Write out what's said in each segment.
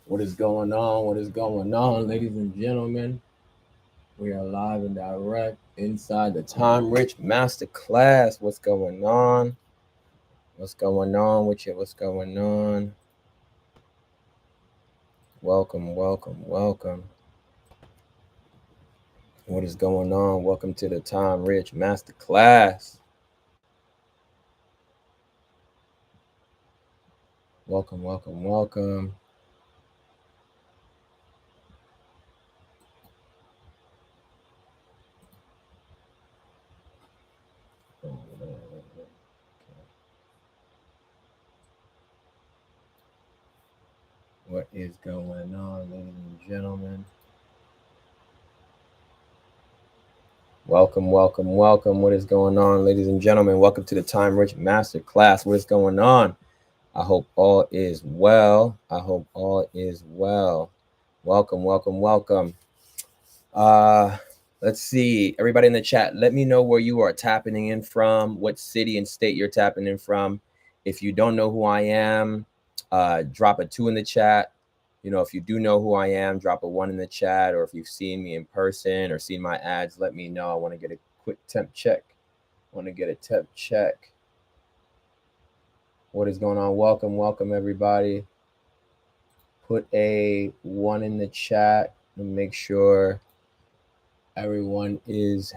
What is going on? What is going on, ladies and gentlemen? We are live and direct inside the Time Rich Masterclass. What's going on? What's going on with you? What's going on? Welcome, welcome, welcome. What is going on? Welcome to the Time Rich Masterclass. Welcome, welcome, welcome. What is going on, ladies and gentlemen? Welcome, welcome, welcome. What is going on, ladies and gentlemen? Welcome to the Time Rich Masterclass. What is going on? I hope all is well. I hope all is well. Welcome, welcome, welcome. Uh, let's see. Everybody in the chat, let me know where you are tapping in from, what city and state you're tapping in from. If you don't know who I am, drop a 2 in the chat. You know, if you do know who I am, drop a 1 in the chat. Or if you've seen me in person or seen my ads, let me know. I want to get a quick temp check. Want to get a temp check. What is going on? Welcome, welcome, everybody. Put a 1 in the chat and make sure everyone is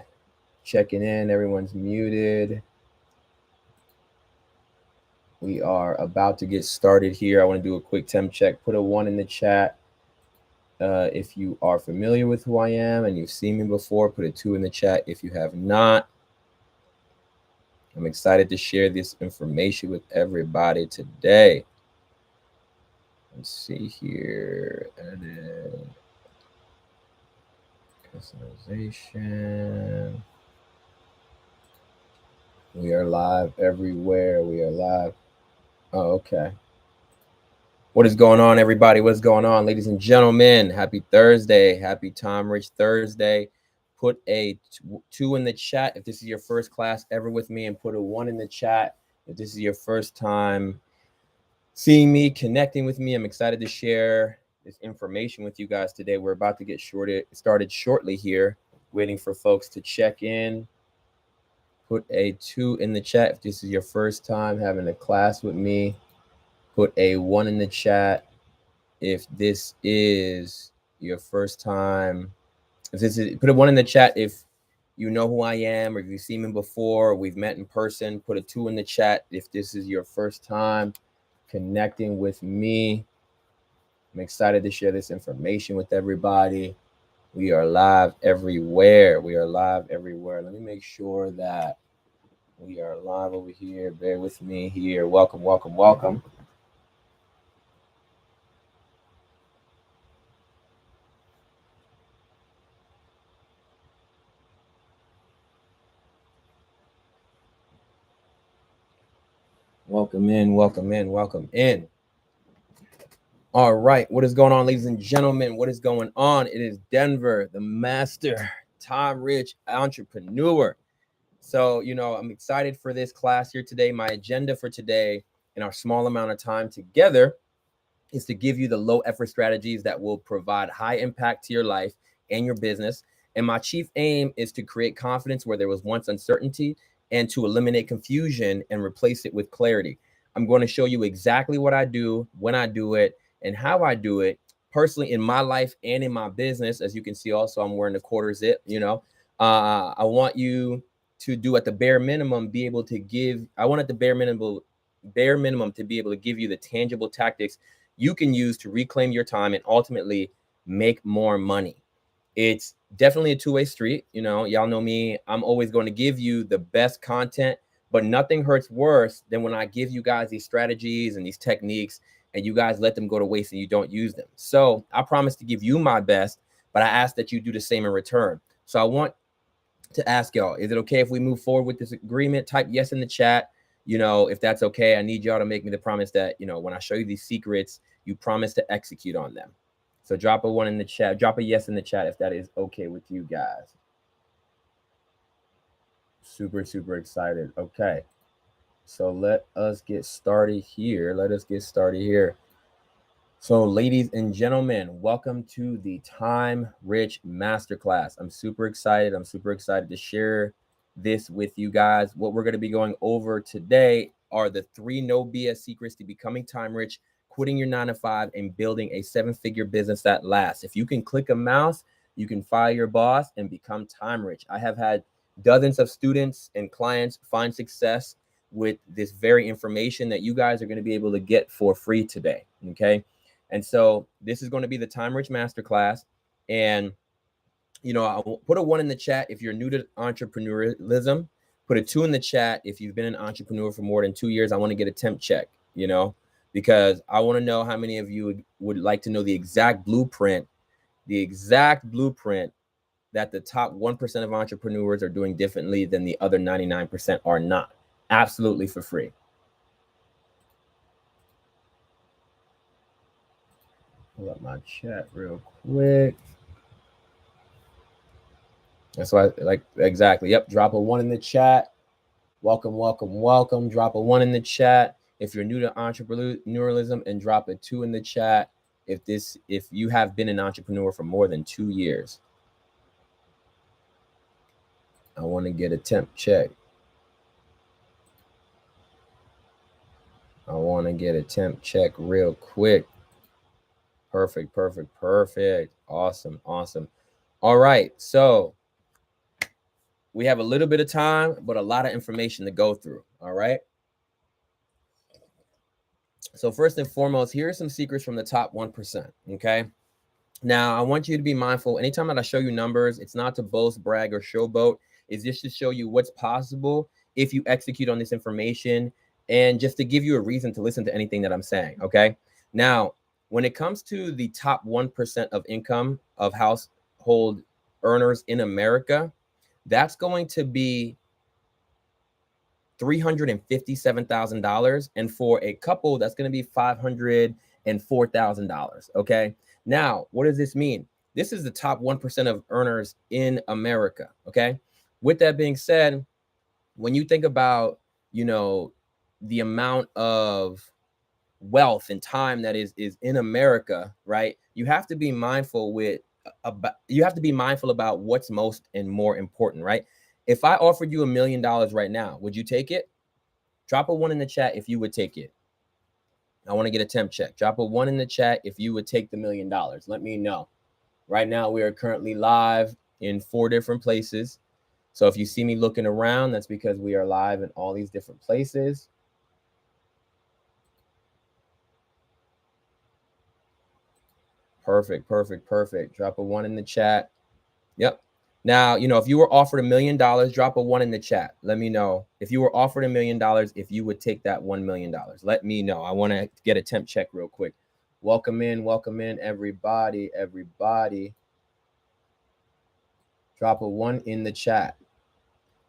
checking in. Everyone's muted. We are about to get started here. I want to do a quick temp check. Put a 1 in the chat. If you are familiar with who I am and you've seen me before, put a 2 in the chat. If you have not, I'm excited to share this information with everybody today. Let's see here. Edit. Customization. We are live everywhere. We are live. Oh, okay. What is going on, everybody? What's going on, ladies and gentlemen? Happy Thursday. Happy Time Rich Thursday. Put a 2 in the chat if this is your first class ever with me, and put a 1 in the chat if this is your first time seeing me, connecting with me. I'm excited to share this information with you guys today. We're about to get started shortly here, waiting for folks to check in. Put a 2 in the chat if this is your first time having a class with me. Put a 1 in the chat if this is your first time. Put a 1 in the chat if you know who I am, or if you've seen me before, or we've met in person. Put a 2 in the chat if this is your first time connecting with me. I'm excited to share this information with everybody. We are live everywhere. We are live everywhere. Let me make sure that we are live over here. Bear with me here. Welcome, welcome, welcome. Welcome in, welcome in, welcome in. All right, what is going on, ladies and gentlemen? What is going on? It is Denver, the master, Time Rich entrepreneur. So, I'm excited for this class here today. My agenda for today in our small amount of time together is to give you the low effort strategies that will provide high impact to your life and your business. And my chief aim is to create confidence where there was once uncertainty, and to eliminate confusion and replace it with clarity. I'm going to show you exactly what I do, when I do it, and how I do it personally in my life and in my business. As you can see, also, I'm wearing the quarter zip. I want you to do at the bare minimum, be able to give, I want at the bare minimum to be able to give you the tangible tactics you can use to reclaim your time and ultimately make more money. It's definitely a two-way street. Y'all know me. I'm always going to give you the best content, but nothing hurts worse than when I give you guys these strategies and these techniques and you guys let them go to waste and you don't use them. So I promise to give you my best, but I ask that you do the same in return. So I want to ask y'all, is it okay if we move forward with this agreement? Type yes in the chat. If that's okay. I need y'all to make me the promise that, when I show you these secrets, you promise to execute on them. So drop a 1 in the chat, drop a yes in the chat if that is okay with you guys. Super, super excited. Okay. So let us get started here. So, ladies and gentlemen, welcome to the Time Rich Masterclass. I'm super excited. I'm super excited to share this with you guys. What we're going to be going over today are the 3 no BS secrets to becoming time rich, quitting your 9 to 5, and building a 7-figure business that lasts. If you can click a mouse, you can fire your boss and become time rich. I have had dozens of students and clients find success with this very information that you guys are going to be able to get for free today. Okay. And so this is going to be the Time Rich Masterclass. And, I'll put a 1 in the chat if you're new to entrepreneurialism. Put a 2 in the chat if you've been an entrepreneur for more than 2 years. I want to get a temp check, because I want to know how many of you would like to know the exact blueprint that the top 1% of entrepreneurs are doing differently than the other 99% are not. Absolutely for free. Pull up my chat real quick. That's why, exactly. Yep. Drop a 1 in the chat. Welcome. Drop a 1 in the chat if you're new to entrepreneurialism, and drop a 2 in the chat if you have been an entrepreneur for more than 2 years. I want to get a temp check. Real quick. Perfect. Awesome. All right. So we have a little bit of time, but a lot of information to go through. All right. So first and foremost, here are some secrets from the top 1%. Okay. Now, I want you to be mindful. Anytime that I show you numbers, it's not to boast, brag, or showboat. It's just to show you what's possible if you execute on this information, and just to give you a reason to listen to anything that I'm saying. Okay. Now, when it comes to the top 1% of income of household earners in America, that's going to be $357,000. And for a couple, that's going to be $504,000. Okay. Now, what does this mean? This is the top 1% of earners in America. Okay. With that being said, when you think about, the amount of wealth and time that is in America, right? You have to be mindful about what's most and more important, right? If I offered you $1 million right now, would you take it? Drop a 1 in the chat if you would take it. I want to get a temp check. Drop a 1 in the chat if you would take the $1 million. Let me know. Right now, we are currently live in 4 different places. So if you see me looking around, that's because we are live in all these different places. Perfect. Drop a 1 in the chat. Yep. Now, if you were offered $1 million, drop a 1 in the chat. Let me know if you were offered $1 million, if you would take that $1 million. Let me know. I want to get a temp check real quick. Welcome in, everybody. Drop a 1 in the chat.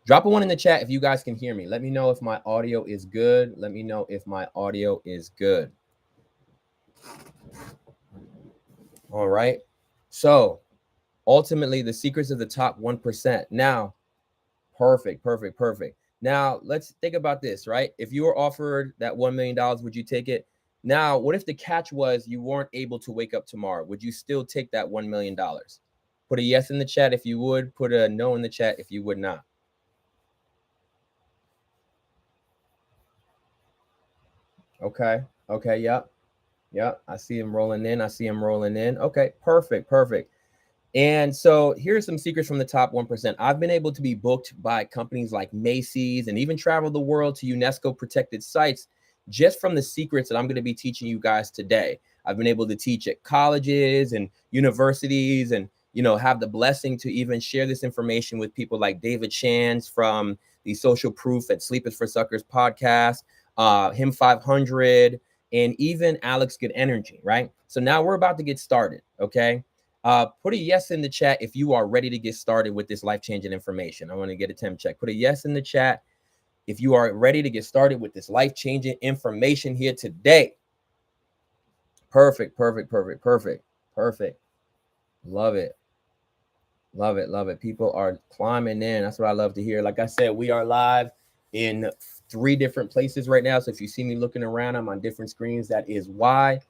Drop a 1 in the chat if you guys can hear me. Let me know if my audio is good. All right. So ultimately, the secrets of the top 1%. Now, perfect. Now, let's think about this, right? If you were offered that $1 million, would you take it? Now, what if the catch was you weren't able to wake up tomorrow? Would you still take that $1 million? Put a yes in the chat if you would. Put a no in the chat if you would not. Okay. Yep. I see him rolling in. Okay, perfect. And so here's some secrets from the top 1%. I've been able to be booked by companies like Macy's and even travel the world to UNESCO protected sites just from the secrets that I'm going to be teaching you guys today. I've been able to teach at colleges and universities, and have the blessing to even share this information with people like David Shands from the Social Proof at Sleep is for Suckers podcast, him 500, and even Alex Good Energy, right? So now we're about to get started, okay? Put a yes in the chat if you are ready to get started with this life-changing information. I want to get a temp check. Put a yes in the chat if you are ready to get started with this life-changing information here today. Perfect. Love it. People are climbing in. That's what I love to hear. Like I said, we are live in 3 different places right now. So if you see me looking around, I'm on different screens. That is why.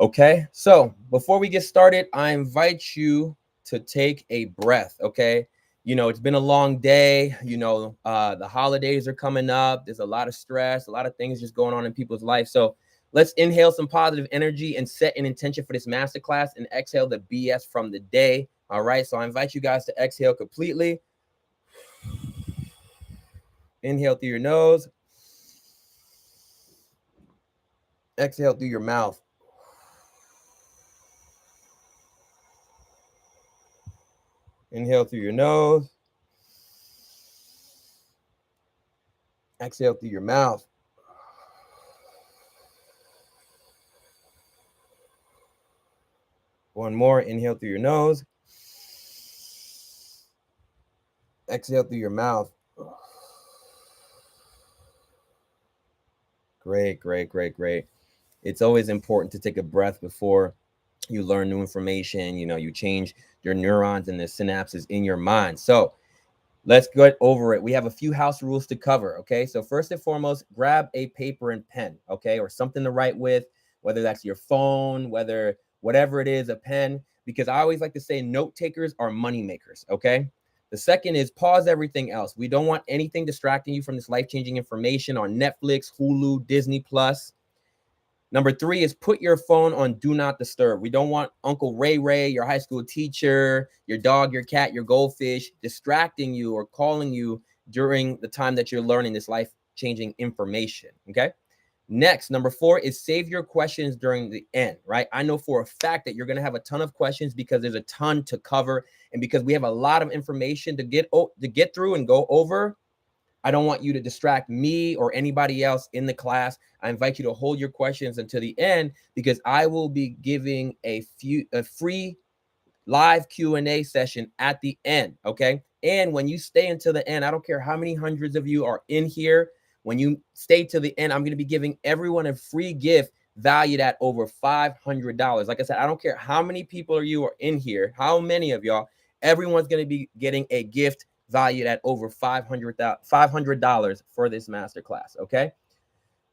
Okay, so before we get started, I invite you to take a breath. Okay, it's been a long day. The holidays are coming up. There's a lot of stress, a lot of things just going on in people's life. So let's inhale some positive energy and set an intention for this masterclass and exhale the BS from the day. All right, so I invite you guys to exhale completely. Inhale through your nose. Exhale through your mouth. Inhale through your nose. Exhale through your mouth. One more. Inhale through your nose. Exhale through your mouth. Great, great, great, great. It's always important to take a breath before you learn new information. You change your neurons and the synapses in your mind. So let's get over it. We have a few house rules to cover. Okay. So first and foremost, grab a paper and pen. Okay. Or something to write with, whether that's your phone, whatever it is, a pen, because I always like to say note takers are money makers. Okay. The second is pause everything else. We don't want anything distracting you from this life-changing information on Netflix, Hulu, Disney Plus. Number 3 is put your phone on do not disturb. We don't want Uncle Ray, your high school teacher, your dog, your cat, your goldfish distracting you or calling you during the time that you're learning this life-changing information. Okay. Next, number 4 is save your questions during the end, right? I know for a fact that you're going to have a ton of questions because there's a ton to cover. And because we have a lot of information to get through and go over, I don't want you to distract me or anybody else in the class. I invite you to hold your questions until the end because I will be giving a free live Q&A session at the end, okay? And when you stay until the end, I don't care how many hundreds of you are in here. When you stay to the end, I'm going to be giving everyone a free gift valued at over $500. Like I said, I don't care how many people you are in here, how many of y'all, everyone's going to be getting a gift valued at over $500 for this masterclass, okay?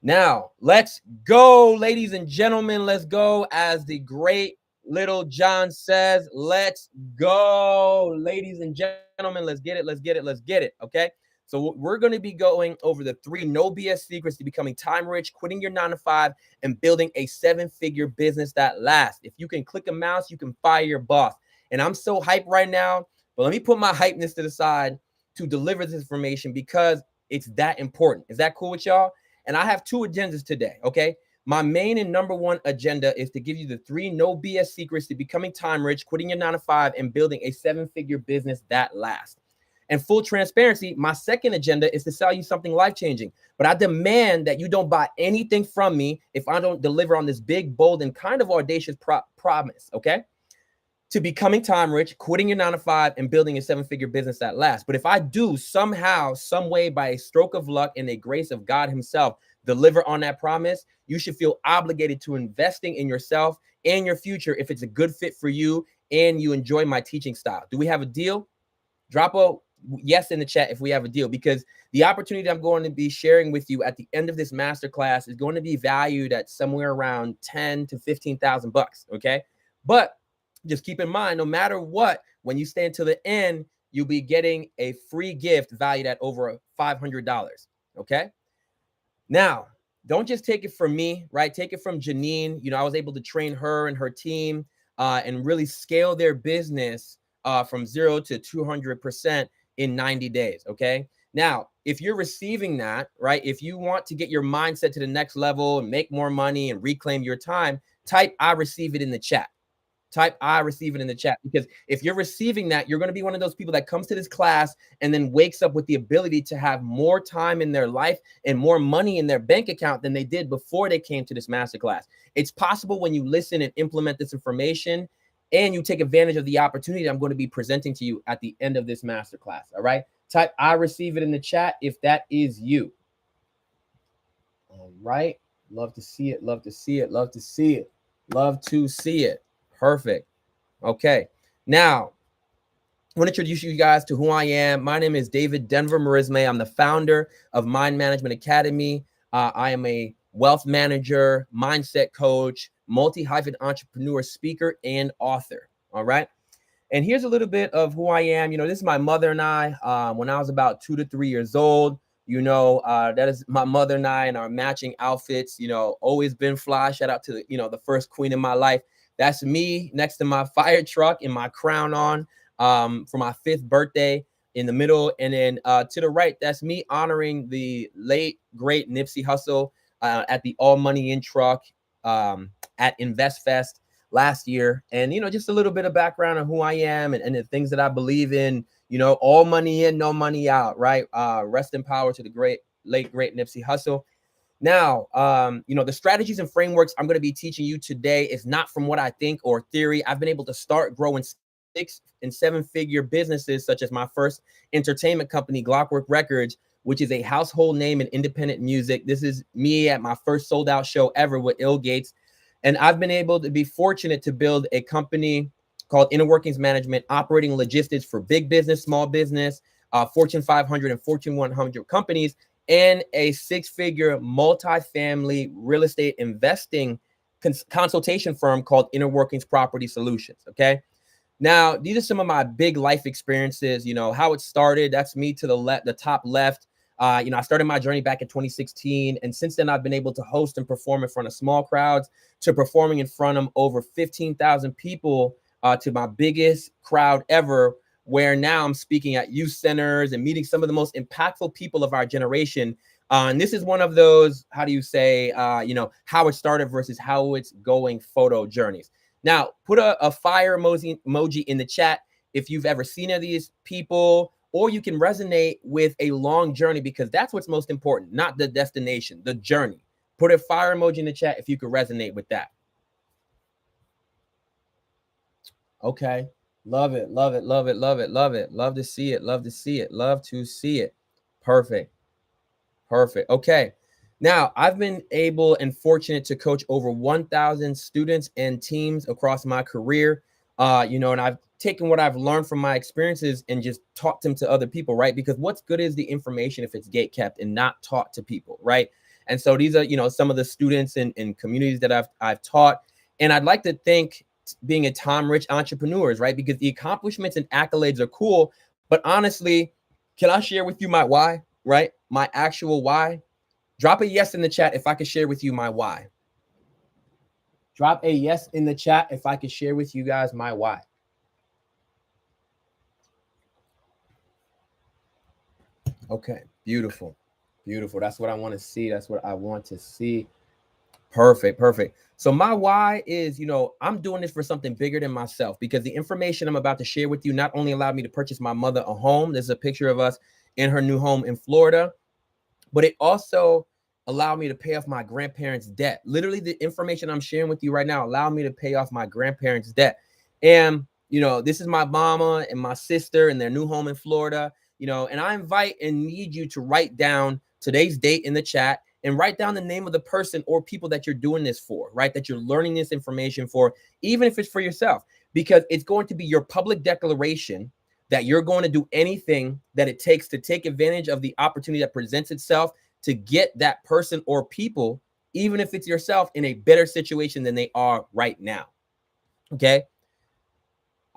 Now, let's go, ladies and gentlemen. Let's go. As the great Little John says, let's go, ladies and gentlemen. Let's get it. Let's get it. Let's get it. Okay. So we're going to be going over the 3 no BS secrets to becoming time rich, quitting your 9-to-5, and building a 7-figure business that lasts. If you can click a mouse, you can fire your boss. And I'm so hyped right now, but let me put my hypeness to the side to deliver this information because it's that important. Is that cool with y'all? And I have 2 agendas today, okay? My main and number 1 agenda is to give you the 3 no BS secrets to becoming time rich, quitting your 9-to-5, and building a 7-figure business that lasts. And full transparency, my second agenda is to sell you something life-changing. But I demand that you don't buy anything from me if I don't deliver on this big, bold, and kind of audacious promise, okay? To becoming time rich, quitting your 9-to-5, and building a 7-figure business that lasts. But if I do somehow, some way, by a stroke of luck and the grace of God himself, deliver on that promise, you should feel obligated to investing in yourself and your future if it's a good fit for you and you enjoy my teaching style. Do we have a deal? Drop a yes in the chat if we have a deal, because the opportunity I'm going to be sharing with you at the end of this masterclass is going to be valued at somewhere around $10,000 to $15,000. Okay. But just keep in mind, no matter what, when you stay until the end, you'll be getting a free gift valued at over $500. Okay. Now, don't just take it from me, right? Take it from Janine. I was able to train her and her team and really scale their business from 0 to 200% in 90 days. Okay. Now, if you're receiving that, right, if you want to get your mindset to the next level and make more money and reclaim your time, type I receive it in the chat. Type I receive it in the chat, because if you're receiving that, you're going to be one of those people that comes to this class and then wakes up with the ability to have more time in their life and more money in their bank account than they did before they came to this masterclass. It's possible when you listen and implement this information and you take advantage of the opportunity I'm going to be presenting to you at the end of this masterclass. All right. Type I receive it in the chat if that is you. All right. Love to see it. Love to see it. Love to see it. Love to see it. Perfect. Okay. Now, I want to introduce you guys to who I am. My name is David Denver Marisme. I'm the founder of Mind Management Academy. I am a wealth manager, mindset coach, multi-entrepreneur, speaker, and author. All right. And here's a little bit of who I am. This is my mother and I. When I was about 2 to 3 years old, that is my mother and I in our matching outfits. Always been fly. Shout out to the first queen in my life. That's me next to my fire truck and my crown on for my 5th birthday in the middle. And then to the right, that's me honoring the late, great Nipsey Hussle at the All Money In truck at InvestFest last year. And, just a little bit of background on who I am and the things that I believe in, all money in, no money out, right? Rest in power to the late, great Nipsey Hussle. Now, the strategies and frameworks I'm going to be teaching you today is not from what I think or theory. I've been able to start growing 6- and 7-figure businesses, such as my first entertainment company, Glockwork Records, which is a household name in independent music. This is me at my first sold out show ever with Ill Gates. And I've been able to be fortunate to build a company called Inner Workings Management, operating logistics for big business, small business, Fortune 500 and Fortune 100 companies, and a 6-figure multifamily real estate investing consultation firm called Inner Workings Property Solutions. Okay. Now, these are some of my big life experiences, how it started. That's me to the top left. I started my journey back in 2016. And since then, I've been able to host and perform in front of small crowds to performing in front of over 15,000 people to my biggest crowd ever, where now I'm speaking at youth centers and meeting some of the most impactful people of our generation. And this is one of those, how do you say, how it started versus how it's going photo journeys. Now, put a fire emoji in the chat if you've ever seen any of these people, or you can resonate with a long journey, because that's what's most important, not the destination, the journey. Put a fire emoji in the chat if you could resonate with that. Okay. Love it. Love it. Love it. Love it. Love it. Love to see it. Love to see it. Love to see it. Perfect. Perfect. Okay. Now, I've been able and fortunate to coach over 1,000 students and teams across my career, and I've taken what I've learned from my experiences and just taught them to other people, right? Because what's good is the information if it's gate kept and not taught to people, right? And so these are, some of the students and communities that I've taught. And I'd like to think being a time-rich entrepreneurs, right? Because the accomplishments and accolades are cool, but honestly, can I share with you my why, right? My actual why? Drop a yes in the chat if I could share with you my why. Drop a yes in the chat if I could share with you guys my why. Okay, beautiful. Beautiful. That's what I want to see. That's what I want to see. Perfect. Perfect. So my why is, I'm doing this for something bigger than myself, because the information I'm about to share with you not only allowed me to purchase my mother a home. There's a picture of us in her new home in Florida, but it also allowed me to pay off my grandparents' debt. Literally, the information I'm sharing with you right now allowed me to pay off my grandparents' debt. And, this is my mama and my sister in their new home in Florida, and I invite and need you to write down today's date in the chat and write down the name of the person or people that you're doing this for, right? That you're learning this information for, even if it's for yourself, because it's going to be your public declaration that you're going to do anything that it takes to take advantage of the opportunity that presents itself to get that person or people, even if it's yourself, in a better situation than they are right now. Okay.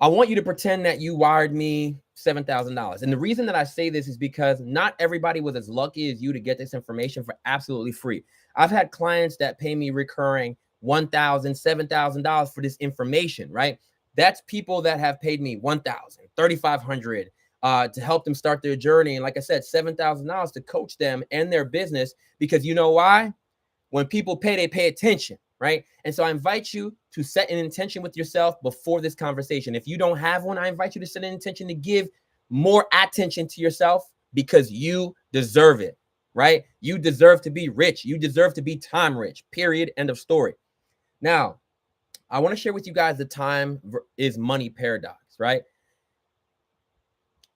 I want you to pretend that you wired me $7,000. And the reason that I say this is because not everybody was as lucky as you to get this information for absolutely free. I've had clients that pay me recurring $1,000, $7,000 for this information, right? That's people that have paid me $1,000, $3,500 to help them start their journey. And like I said, $7,000 to coach them and their business, because you know why? When people pay, they pay attention, right? And so I invite you to set an intention with yourself before this conversation. If you don't have one, I invite you to set an intention to give more attention to yourself, because you deserve it, right? You deserve to be rich. You deserve to be time rich, period. End of story. Now, I want to share with you guys the time is money paradox, right?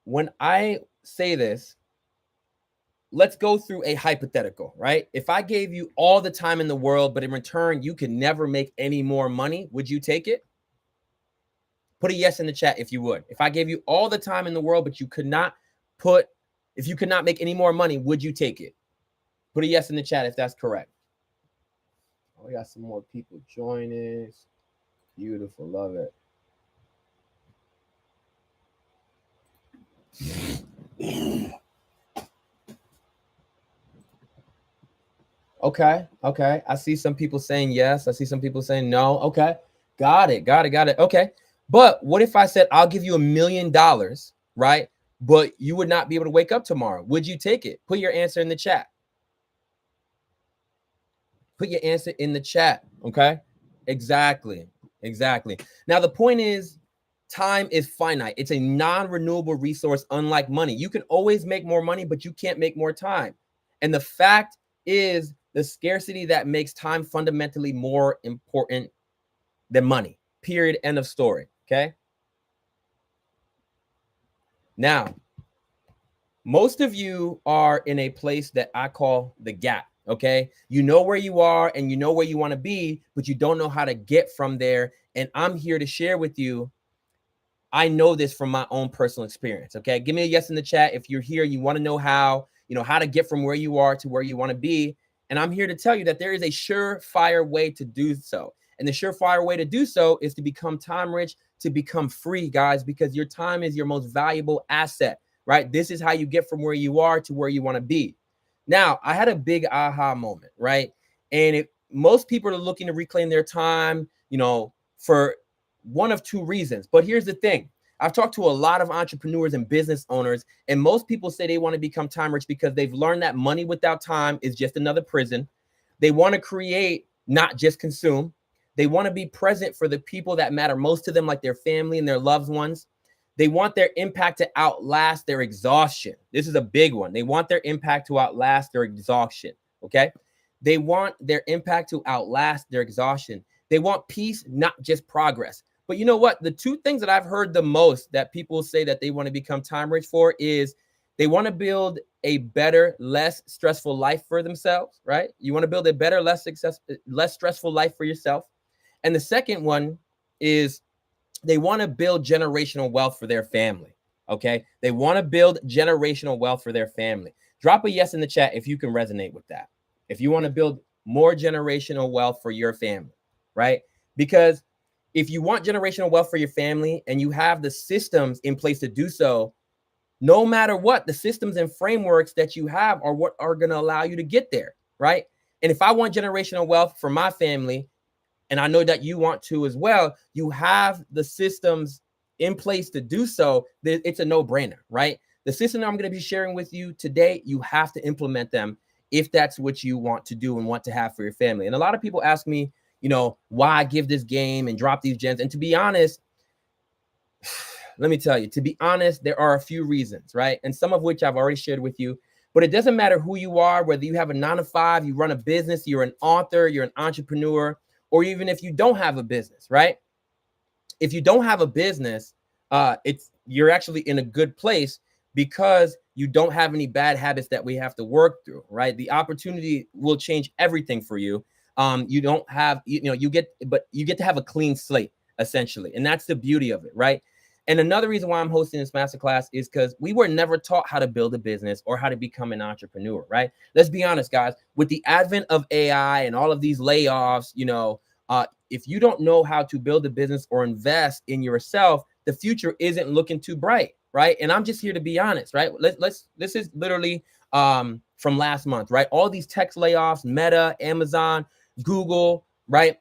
When I say this, let's go through a hypothetical, right? If I gave you all the time in the world, but in return, you could never make any more money, would you take it? Put a yes in the chat if you would. If I gave you all the time in the world, but you could not make any more money, would you take it? Put a yes in the chat if that's correct. We got some more people joining. Beautiful, love it. Okay, okay. I see some people saying yes. I see some people saying no. Okay, got it, got it, got it. Okay, but what if I said I'll give you $1,000,000, right? But you would not be able to wake up tomorrow. Would you take it? Put your answer in the chat. Put your answer in the chat. Okay, exactly, exactly. Now the point is, time is finite. It's a non-renewable resource, unlike money. You can always make more money, but you can't make more time. And the fact is the scarcity that makes time fundamentally more important than money. Period. End of story. Okay. Now, most of you are in a place that I call the gap. Okay. You know where you are and you know where you want to be, but you don't know how to get from there. And I'm here to share with you. I know this from my own personal experience. Okay. Give me a yes in the chat if you're here and you want to know how, how to get from where you are to where you want to be. And I'm here to tell you that there is a surefire way to do so. And the surefire way to do so is to become time rich, to become free, guys, because your time is your most valuable asset, right? This is how you get from where you are to where you want to be. Now, I had a big aha moment, right? And most people are looking to reclaim their time, for one of two reasons. But here's the thing. I've talked to a lot of entrepreneurs and business owners, and most people say they want to become time rich because they've learned that money without time is just another prison. They want to create, not just consume. They want to be present for the people that matter most to them, like their family and their loved ones. They want their impact to outlast their exhaustion. This is a big one. They want their impact to outlast their exhaustion. Okay. They want their impact to outlast their exhaustion. They want peace, not just progress. But you know what? The two things that I've heard the most that people say that they want to become time rich for is they want to build a better, less stressful life for themselves, right? You want to build a better, less stressful life for yourself. And the second one is they want to build generational wealth for their family. Okay. They want to build generational wealth for their family. Drop a yes in the chat if you can resonate with that. If you want to build more generational wealth for your family, right? Because if you want generational wealth for your family and you have the systems in place to do so, no matter what, the systems and frameworks that you have are what are going to allow you to get there, right? And if I want generational wealth for my family, and I know that you want to as well, you have the systems in place to do so. It's a no-brainer, right? The system that I'm going to be sharing with you today, you have to implement them if that's what you want to do and want to have for your family. And a lot of people ask me, why I give this game and drop these gems. And to be honest, let me tell you, to be honest, there are a few reasons, right? And some of which I've already shared with you. But it doesn't matter who you are, whether you have a 9-to-5, you run a business, you're an author, you're an entrepreneur, or even if you don't have a business, right? If you don't have a business, you're actually in a good place because you don't have any bad habits that we have to work through, right? The opportunity will change everything for you. You don't have, you get to have a clean slate essentially. And that's the beauty of it, right? And another reason why I'm hosting this masterclass is because we were never taught how to build a business or how to become an entrepreneur, right? Let's be honest, guys. With the advent of AI and all of these layoffs, if you don't know how to build a business or invest in yourself, the future isn't looking too bright, right? And I'm just here to be honest, right? This is literally from last month, right? All these tech layoffs, Meta, Amazon, Google, right?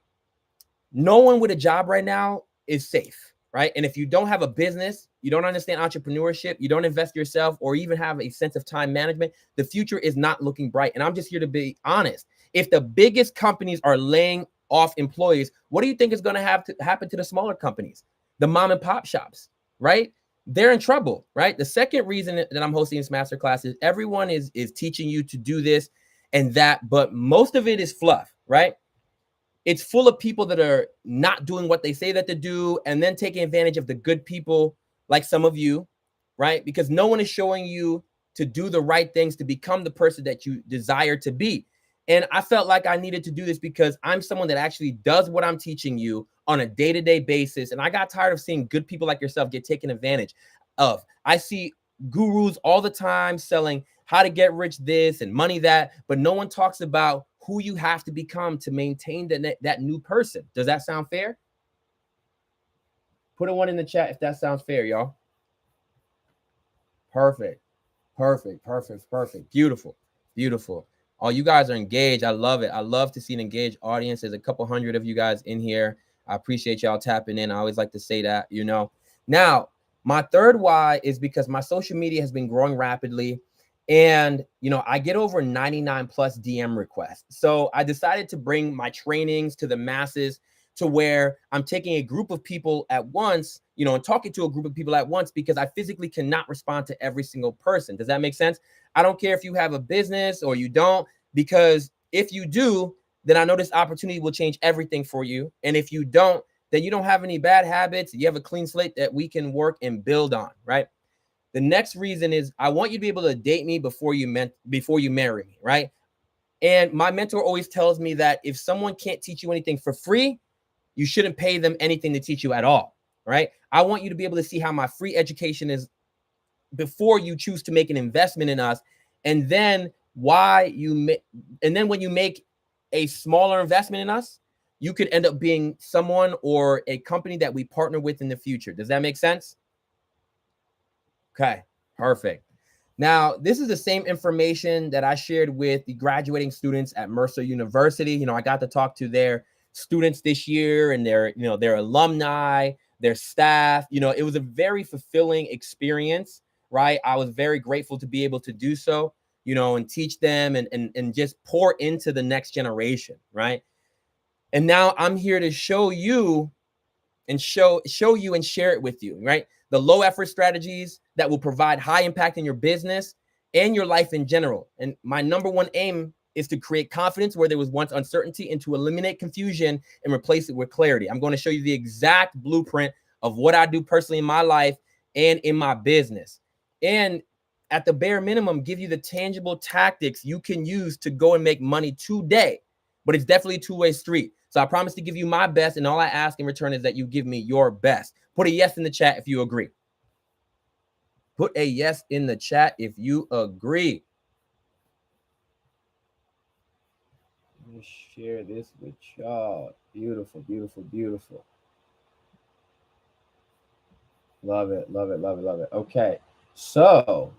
No one with a job right now is safe, right? And if you don't have a business, you don't understand entrepreneurship, you don't invest yourself, or even have a sense of time management, the future is not looking bright. And I'm just here to be honest. If the biggest companies are laying off employees, what do you think is going to have to happen to the smaller companies, the mom and pop shops, right? They're in trouble, right? The second reason that I'm hosting this masterclass is everyone is teaching you to do this and that, but most of it is fluff, right? It's full of people that are not doing what they say that they do and then taking advantage of the good people like some of you, right? Because no one is showing you to do the right things to become the person that you desire to be. And I felt like I needed to do this because I'm someone that actually does what I'm teaching you on a day-to-day basis. And I got tired of seeing good people like yourself get taken advantage of. I see gurus all the time selling how to get rich this and money that, but no one talks about who you have to become to maintain that new person. Does that sound fair? Put a one in the chat if that sounds fair, y'all. Perfect. Perfect. Perfect. Perfect. Beautiful. Beautiful. Oh, you guys are engaged. I love it. I love to see an engaged audience. There's a couple hundred of you guys in here. I appreciate y'all tapping in. I always like to say that, you know. Now, my third why is because my social media has been growing rapidly. And, you know, I get over 99 plus DM requests. So I decided to bring my trainings to the masses, to where I'm taking a group of people at once, you know, and talking to a group of people at once, because I physically cannot respond to every single person. Does that make sense? I don't care if you have a business or you don't, because if you do, then I know this opportunity will change everything for you. And if you don't, then you don't have any bad habits. You have a clean slate that we can work and build on, right? The next reason is I want you to be able to date me before you marry me, right? And my mentor always tells me that if someone can't teach you anything for free, you shouldn't pay them anything to teach you at all, right? I want you to be able to see how my free education is before you choose to make an investment in us. And then when you make a smaller investment in us, you could end up being someone or a company that we partner with in the future. Does that make sense? Okay, perfect. Now, this is the same information that I shared with the graduating students at Mercer University. You know, I got to talk to their students this year and their alumni, their staff. You know, it was a very fulfilling experience, right? I was very grateful to be able to do so, you know, and teach them and just pour into the next generation, right? And now I'm here to show you and show you and share it with you, right? The low effort strategies that will provide high impact in your business and your life in general. And my number one aim is to create confidence where there was once uncertainty, and to eliminate confusion and replace it with clarity. I'm going to show you the exact blueprint of what I do personally in my life and in my business. And at the bare minimum, give you the tangible tactics you can use to go and make money today. But it's definitely a two-way street. So I promise to give you my best, and all I ask in return is that you give me your best. Put a yes in the chat if you agree. Put a yes in the chat if you agree. Let me share this with y'all. Beautiful, beautiful, beautiful. Love it, love it, love it, love it. Okay. So,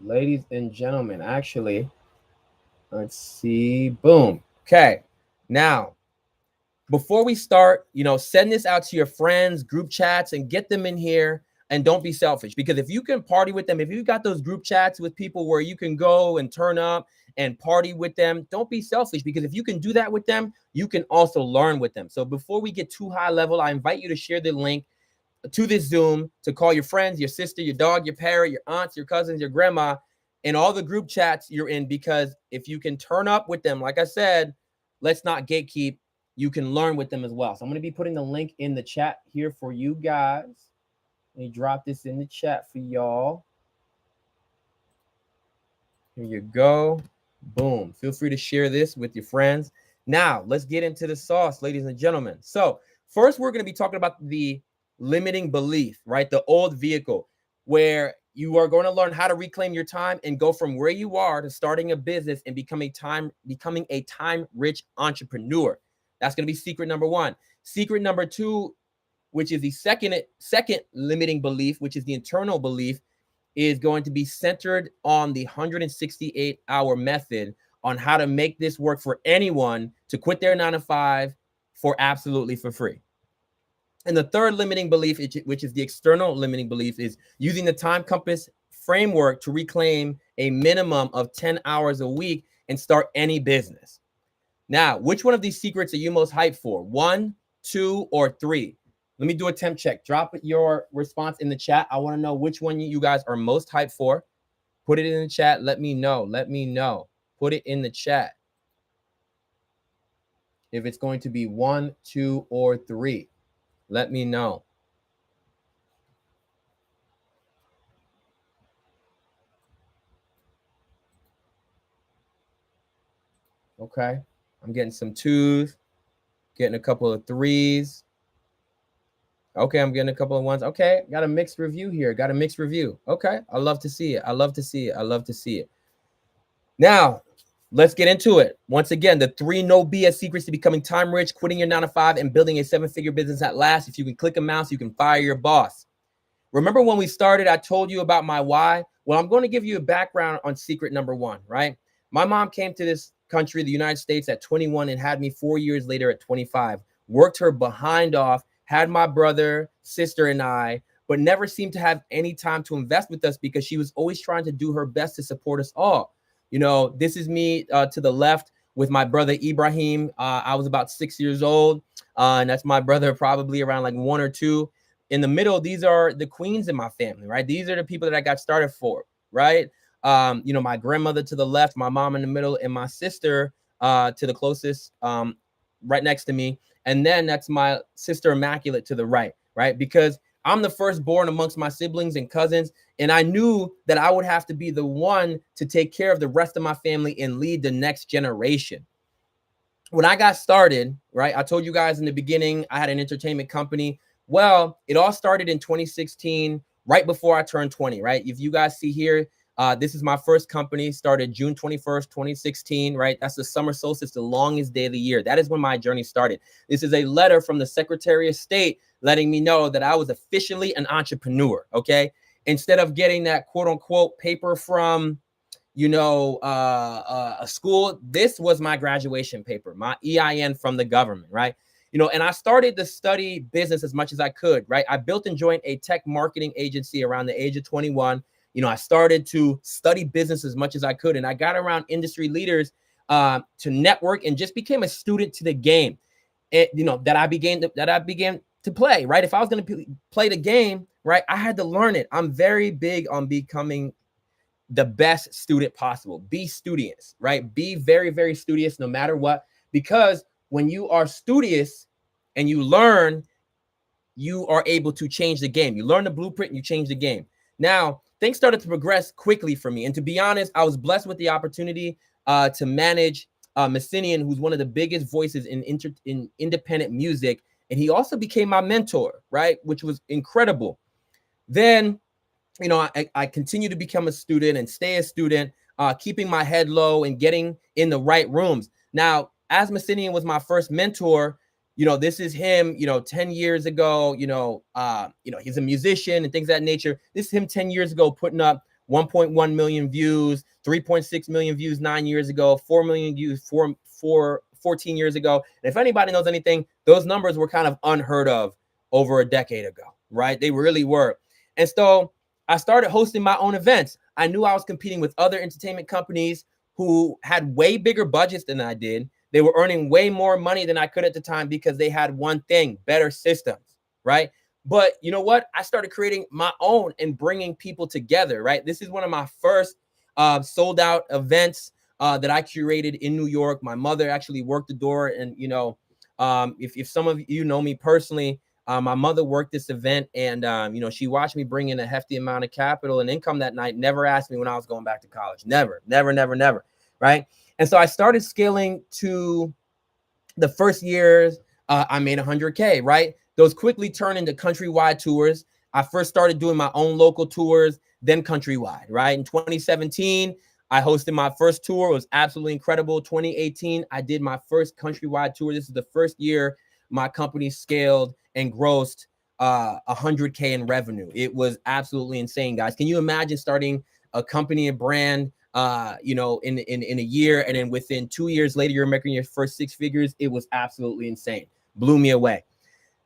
ladies and gentlemen, actually, let's see. Boom. Okay. Now, before we start, you know, send this out to your friends, group chats, and get them in here. And don't be selfish, because if you can party with them, if you've got those group chats with people where you can go and turn up and party with them, don't be selfish, because if you can do that with them, you can also learn with them. So before we get too high level, I invite you to share the link to this Zoom, to call your friends, your sister, your dog, your parent, your aunts, your cousins, your grandma, and all the group chats you're in, because if you can turn up with them, like I said, let's not gatekeep. You can learn with them as well. So I'm going to be putting the link in the chat here for you guys. Let me drop this in the chat for y'all. Here you go. Boom. Feel free to share this with your friends. Now, let's get into the sauce, ladies and gentlemen. So first, we're going to be talking about the limiting belief, right? The old vehicle, where you are going to learn how to reclaim your time and go from where you are to starting a business and becoming a time-rich entrepreneur. That's going to be secret number one. Secret number two, which is the second limiting belief, which is the internal belief, is going to be centered on the 168-hour method, on how to make this work for anyone to quit their 9-to-5 for absolutely for free. And the third limiting belief, which is the external limiting belief, is using the time compass framework to reclaim a minimum of 10 hours a week and start any business. Now, which one of these secrets are you most hyped for? 1, 2, or 3? Let me do a temp check. Drop your response in the chat. I want to know which one you guys are most hyped for. Put it in the chat. Let me know. Let me know. Put it in the chat if it's going to be 1, 2, or 3. Let me know. Okay. I'm getting some 2s, getting a couple of 3s. Okay, I'm getting a couple of 1s. Okay, got a mixed review here. Got a mixed review. Okay, I love to see it. I love to see it. I love to see it. Now, let's get into it. Once again, the 3 no BS secrets to becoming time rich, quitting your 9 to 5, and building a 7-figure business at last. If you can click a mouse, you can fire your boss. Remember when we started, I told you about my why? Well, I'm going to give you a background on secret number 1, right? My mom came to this country, the United States, at 21 and had me 4 years later at 25. Worked her behind off, had my brother, sister, and I, but never seemed to have any time to invest with us because she was always trying to do her best to support us all. You know, this is me to the left with my brother Ibrahim. I was about 6 years old, and that's my brother probably around like 1 or 2. In the middle, these are the queens in my family, right? These are the people that I got started for, right? You know, my grandmother to the left, my mom in the middle, and my sister to the closest, right next to me. And then that's my sister immaculate to the right, right? Because I'm the firstborn amongst my siblings and cousins, and I knew that I would have to be the one to take care of the rest of my family and lead the next generation. When I got started, right, I told you guys in the beginning, I had an entertainment company. Well, it all started in 2016, right before I turned 20, right? If you guys see here, this is my first company, started June 21st, 2016, right? That's the summer solstice, the longest day of the year. That is when my journey started. This is a letter from the Secretary of State letting me know that I was officially an entrepreneur, okay? Instead of getting that quote unquote paper from a school, this was my graduation paper, my EIN from the government, right? And I started to study business as much as I could, right? I built and joined a tech marketing agency around the age of 21. I started to study business as much as I could, and I got around industry leaders to network and just became a student to the game. That I began to play, right? If I was going to play the game, right, I had to learn it. I'm very big on becoming the best student possible. Be studious, right? Be very, very studious no matter what, because when you are studious and you learn, you are able to change the game. You learn the blueprint and you change the game. Now, things started to progress quickly for me. And to be honest, I was blessed with the opportunity to manage Messinian, who's one of the biggest voices in independent music. And he also became my mentor, right? Which was incredible. Then I continue to become a student and stay a student, keeping my head low and getting in the right rooms. Now, as Messinian was my first mentor, this is him, 10 years ago, he's a musician and things of that nature. This is him 10 years ago, putting up 1.1 million views, 3.6 million views 9 years ago, 4 million views 14 years ago. And if anybody knows anything, those numbers were kind of unheard of over a decade ago, right? They really were. And so I started hosting my own events. I knew I was competing with other entertainment companies who had way bigger budgets than I did. They were earning way more money than I could at the time because they had one thing, better systems, right? But you know what? I started creating my own and bringing people together, right? This is one of my first sold out events that I curated in New York. My mother actually worked the door. And, if some of you know me personally, my mother worked this event, and she watched me bring in a hefty amount of capital and income that night. Never asked me when I was going back to college. Never, right? And so I started scaling to the first years. I made 100K, right? Those quickly turned into countrywide tours. I first started doing my own local tours, then countrywide, right? In 2017, I hosted my first tour. It was absolutely incredible. 2018, I did my first countrywide tour. This is the first year my company scaled and grossed 100K in revenue. It was absolutely insane, guys. Can you imagine starting a company and brand, in a year, and then within 2 years later, you're making your first 6 figures? It was absolutely insane. Blew me away.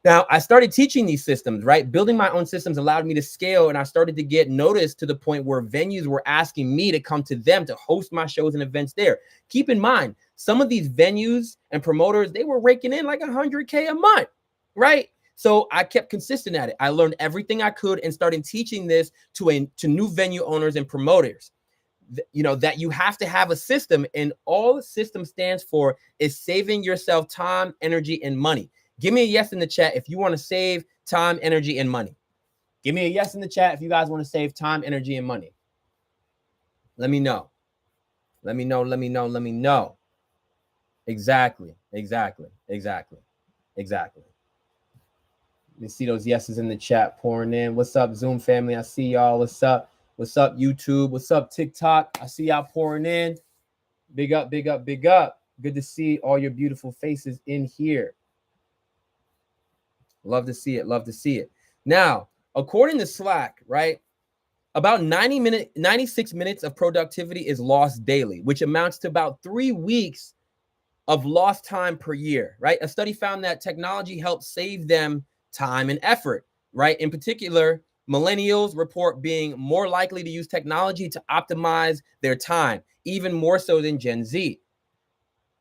Now, I started teaching these systems, right? Building my own systems allowed me to scale, and I started to get noticed to the point where venues were asking me to come to them to host my shows and events there. Keep in mind, some of these venues and promoters, they were raking in like 100K a month, right? So I kept consistent at it. I learned everything I could and started teaching this to new venue owners and promoters. That you have to have a system, and all the system stands for is saving yourself time, energy, and money. Give me a yes in the chat if you want to save time, energy, and money. Give me a yes in the chat if you guys want to save time, energy, and money. Let me know. Let me know. Exactly. Let me see those yeses in the chat pouring in. What's up, Zoom family? I see y'all. What's up? What's up, YouTube? What's up, TikTok? I see y'all pouring in. Big up, big up, big up. Good to see all your beautiful faces in here. Love to see it. Love to see it. Now, according to Slack, right? About 96 minutes of productivity is lost daily, which amounts to about 3 weeks of lost time per year, right? A study found that technology helps save them time and effort, right? In particular, millennials report being more likely to use technology to optimize their time, even more so than Gen Z.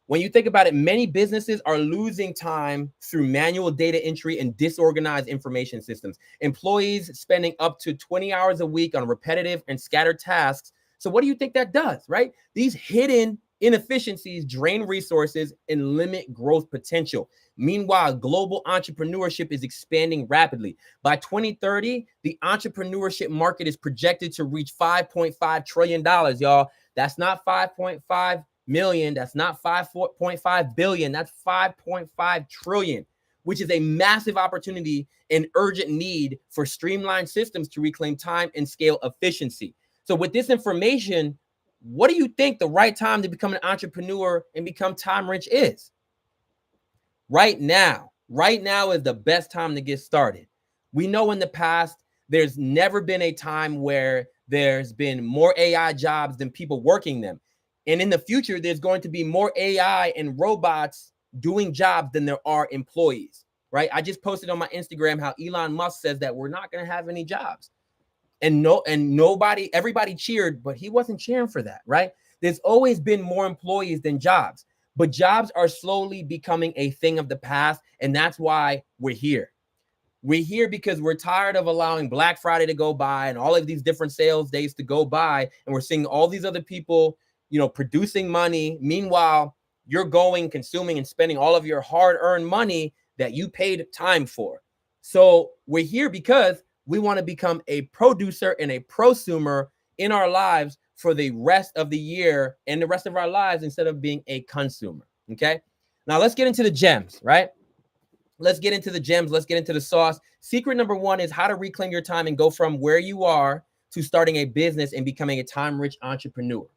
When you think about it, many businesses are losing time through manual data entry and disorganized information systems. Employees spending up to 20 hours a week on repetitive and scattered tasks. So what do you think that does, right? These hidden inefficiencies drain resources and limit growth potential. Meanwhile, global entrepreneurship is expanding rapidly. By 2030, the entrepreneurship market is projected to reach $5.5 trillion, y'all. That's not 5.5 million, that's not 5.5 billion, that's 5.5 trillion, which is a massive opportunity and urgent need for streamlined systems to reclaim time and scale efficiency. So with this information, what do you think the right time to become an entrepreneur and become time rich is? Right now is the best time to get started. We know in the past, there's never been a time where there's been more AI jobs than people working them. And in the future, there's going to be more AI and robots doing jobs than there are employees, right? I just posted on my Instagram how Elon Musk says that we're not going to have any jobs. And everybody cheered, but he wasn't cheering for that, right? There's always been more employees than jobs, but jobs are slowly becoming a thing of the past. And that's why we're here. We're here because we're tired of allowing Black Friday to go by and all of these different sales days to go by. And we're seeing all these other people, producing money. Meanwhile, you're going, consuming, and spending all of your hard-earned money that you paid time for. So we're here because we want to become a producer and a prosumer in our lives for the rest of the year and the rest of our lives instead of being a consumer. Okay. Now let's get into the gems, right? Let's get into the gems. Let's get into the sauce. Secret number one is how to reclaim your time and go from where you are to starting a business and becoming a time-rich entrepreneur.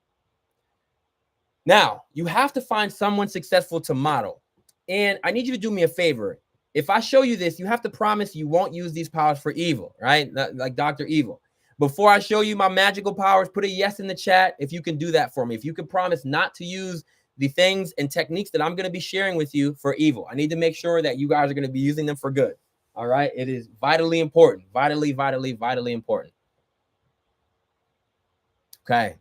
Now, you have to find someone successful to model. And I need you to do me a favor. If I show you this, you have to promise you won't use these powers for evil, right? Like Dr. Evil. Before I show you my magical powers, put a yes in the chat if you can do that for me. If you can promise not to use the things and techniques that I'm going to be sharing with you for evil. I need to make sure that you guys are going to be using them for good. All right. It is vitally important. Vitally important. Okay.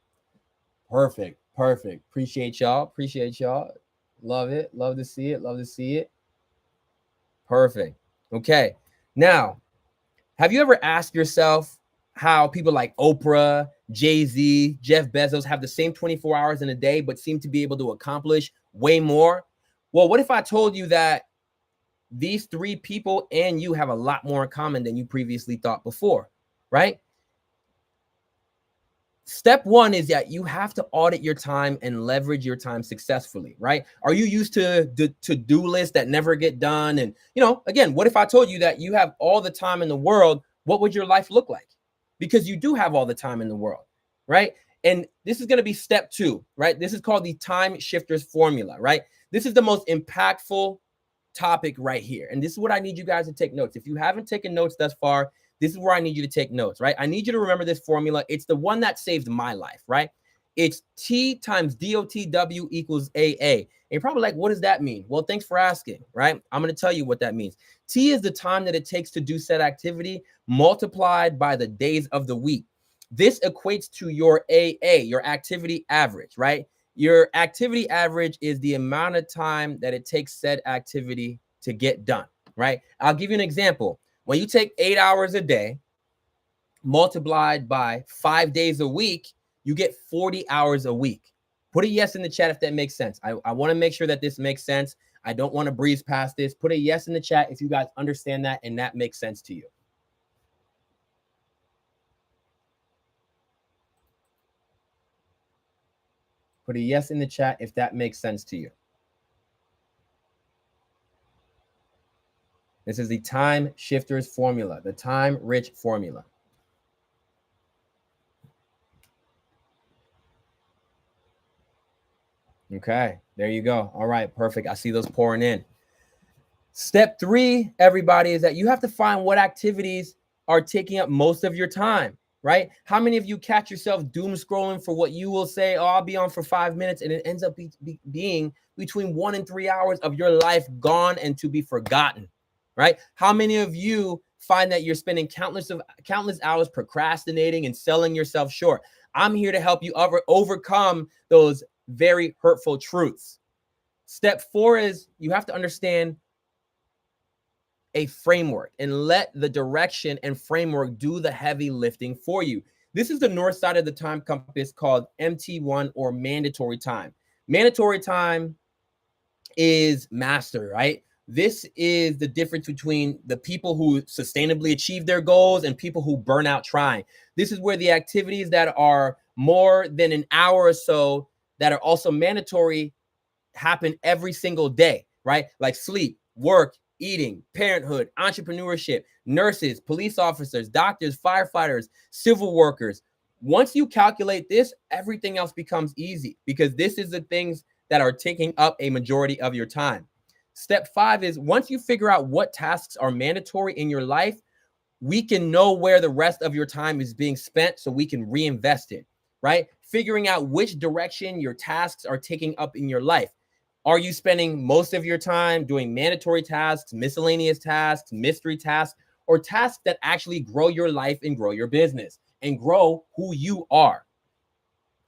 Perfect. Appreciate y'all. Love it. Love to see it. Perfect. Okay. Now, have you ever asked yourself how people like Oprah, Jay-Z, Jeff Bezos have the same 24 hours in a day, but seem to be able to accomplish way more? Well, what if I told you that these three people and you have a lot more in common than you previously thought before, right? Step one is that you have to audit your time and leverage your time successfully, right? Are you used to to-do lists that never get done? And, again, what if I told you that you have all the time in the world? What would your life look like? Because you do have all the time in the world, right? And this is going to be step two, right? This is called the time shifters formula, right? This is the most impactful topic right here. And this is what I need you guys to take notes. If you haven't taken notes thus far, this is where I need you to take notes, right? I need you to remember this formula. It's the one that saved my life, right? It's T times DOTW equals AA. And you're probably like, what does that mean? Well, thanks for asking, right? I'm going to tell you what that means. T is the time that it takes to do said activity multiplied by the days of the week. This equates to your AA, your activity average, right? Your activity average is the amount of time that it takes said activity to get done, right? I'll give you an example. When you take 8 hours a day, multiplied by 5 days a week, you get 40 hours a week. Put a yes in the chat if that makes sense. I want to make sure that this makes sense. I don't want to breeze past this. Put a yes in the chat if you guys understand that and that makes sense to you. Put a yes in the chat if that makes sense to you. This is the time shifters formula, the time rich formula. Okay, there you go. All right, perfect. I see those pouring in. Step 3, everybody, is that you have to find what activities are taking up most of your time, right? How many of you catch yourself doom scrolling for what you will say, oh, I'll be on for 5 minutes, and it ends up being between 1 and 3 hours of your life gone and to be forgotten, right? How many of you find that you're spending countless hours procrastinating and selling yourself short? I'm here to help you overcome those very hurtful truths. Step 4 is you have to understand a framework and let the direction and framework do the heavy lifting for you. This is the north side of the time compass called MT1, or mandatory time. Mandatory time is master, right? This is the difference between the people who sustainably achieve their goals and people who burn out trying. This is where the activities that are more than an hour or so that are also mandatory happen every single day, right? Like sleep, work, eating, parenthood, entrepreneurship, nurses, police officers, doctors, firefighters, civil workers. Once you calculate this, everything else becomes easy because this is the things that are taking up a majority of your time. Step 5 is once you figure out what tasks are mandatory in your life, we can know where the rest of your time is being spent so we can reinvest it, right? Figuring out which direction your tasks are taking up in your life. Are you spending most of your time doing mandatory tasks, miscellaneous tasks, mystery tasks, or tasks that actually grow your life and grow your business and grow who you are?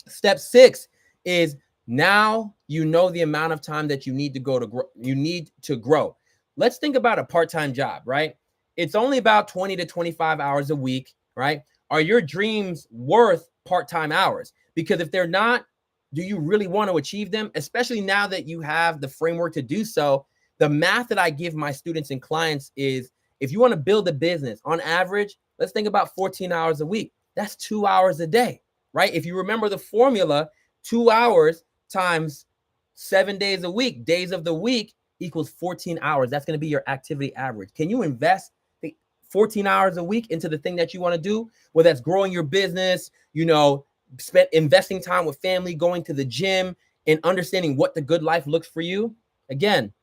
Step 6 is now you know the amount of time that you need to grow. Let's think about a part-time job, right? It's only about 20 to 25 hours a week, right? Are your dreams worth part-time hours? Because if they're not, do you really want to achieve them? Especially now that you have the framework to do so. The math that I give my students and clients is if you want to build a business, on average, let's think about 14 hours a week. That's 2 hours a day, right? If you remember the formula, 2 hours times 7 days a week, days of the week equals 14 hours. That's going to be your activity average. Can you invest 14 hours a week into the thing that you want to do? Whether that's growing your business, investing time with family, going to the gym, and understanding what the good life looks for you. Again,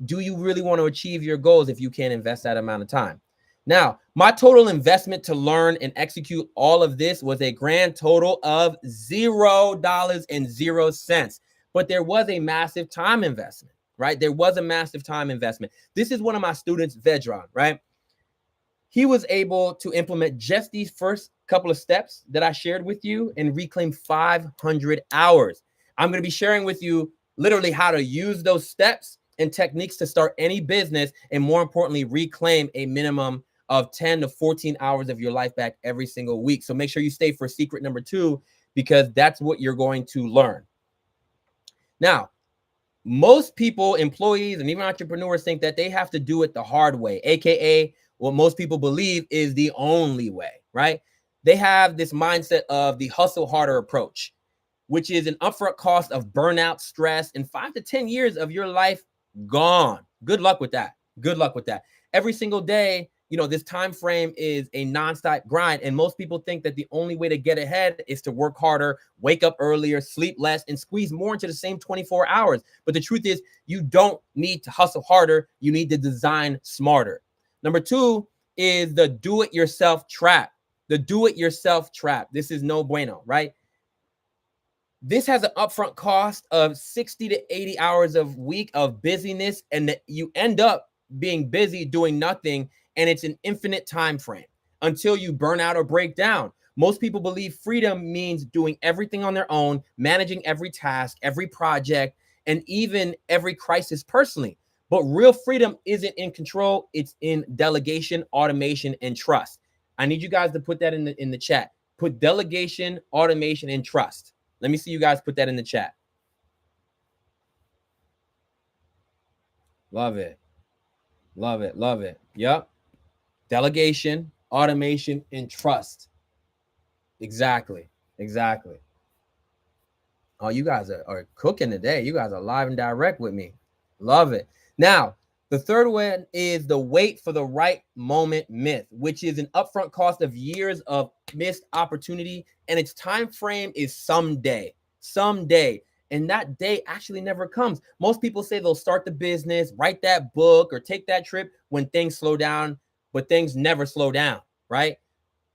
do you really want to achieve your goals if you can't invest that amount of time? Now, my total investment to learn and execute all of this was a grand total of $0.00. But there was a massive time investment, right? There was a massive time investment. This is one of my students, Vedran, right? He was able to implement just these first couple of steps that I shared with you and reclaim 500 hours. I'm going to be sharing with you literally how to use those steps and techniques to start any business, and more importantly, reclaim a minimum of 10 to 14 hours of your life back every single week. So make sure you stay for secret number 2, because that's what you're going to learn. Now, most people, employees, and even entrepreneurs think that they have to do it the hard way, aka what most people believe is the only way, right? They have this mindset of the hustle harder approach, which is an upfront cost of burnout, stress, and 5 to 10 years of your life gone. Good luck with that. Good luck with that. Every single day, this time frame is a nonstop grind, and most people think that the only way to get ahead is to work harder, wake up earlier, sleep less, and squeeze more into the same 24 hours. But the truth is, you don't need to hustle harder. You need to design smarter. Number 2 is the do-it-yourself trap. The do-it-yourself trap. This is no bueno, right? This has an upfront cost of 60 to 80 hours a week of busyness, and that you end up being busy doing nothing, and it's an infinite time frame until you burn out or break down. Most people believe freedom means doing everything on their own, managing every task, every project, and even every crisis personally. But real freedom isn't in control. It's in delegation, automation, and trust. I need you guys to put that in the chat. Put delegation, automation, and trust. Let me see you guys put that in the chat. Love it. Love it. Love it. Yep. Delegation, automation, and trust. Exactly. Exactly. Oh, you guys are cooking today. You guys are live and direct with me. Love it. Now, the third one is the wait for the right moment myth, which is an upfront cost of years of missed opportunity, and its time frame is someday. Someday. And that day actually never comes. Most people say they'll start the business, write that book, or take that trip when things slow down, but things never slow down, right?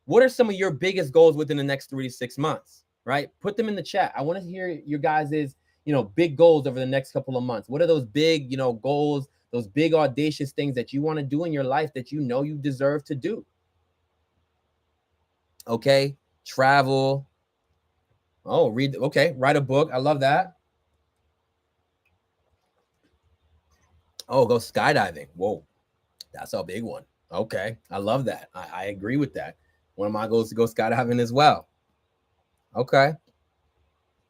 What are some of your biggest goals within the next 3 to 6 months, right? Put them in the chat. I want to hear your guys' big goals over the next couple of months. What are those big, goals, those big audacious things that you want to do in your life that you know you deserve to do? Okay, travel. Oh, write a book. I love that. Oh, go skydiving. Whoa, that's a big one. Okay, I love that. I agree with that. One of my goals is to go skydiving as well. Okay,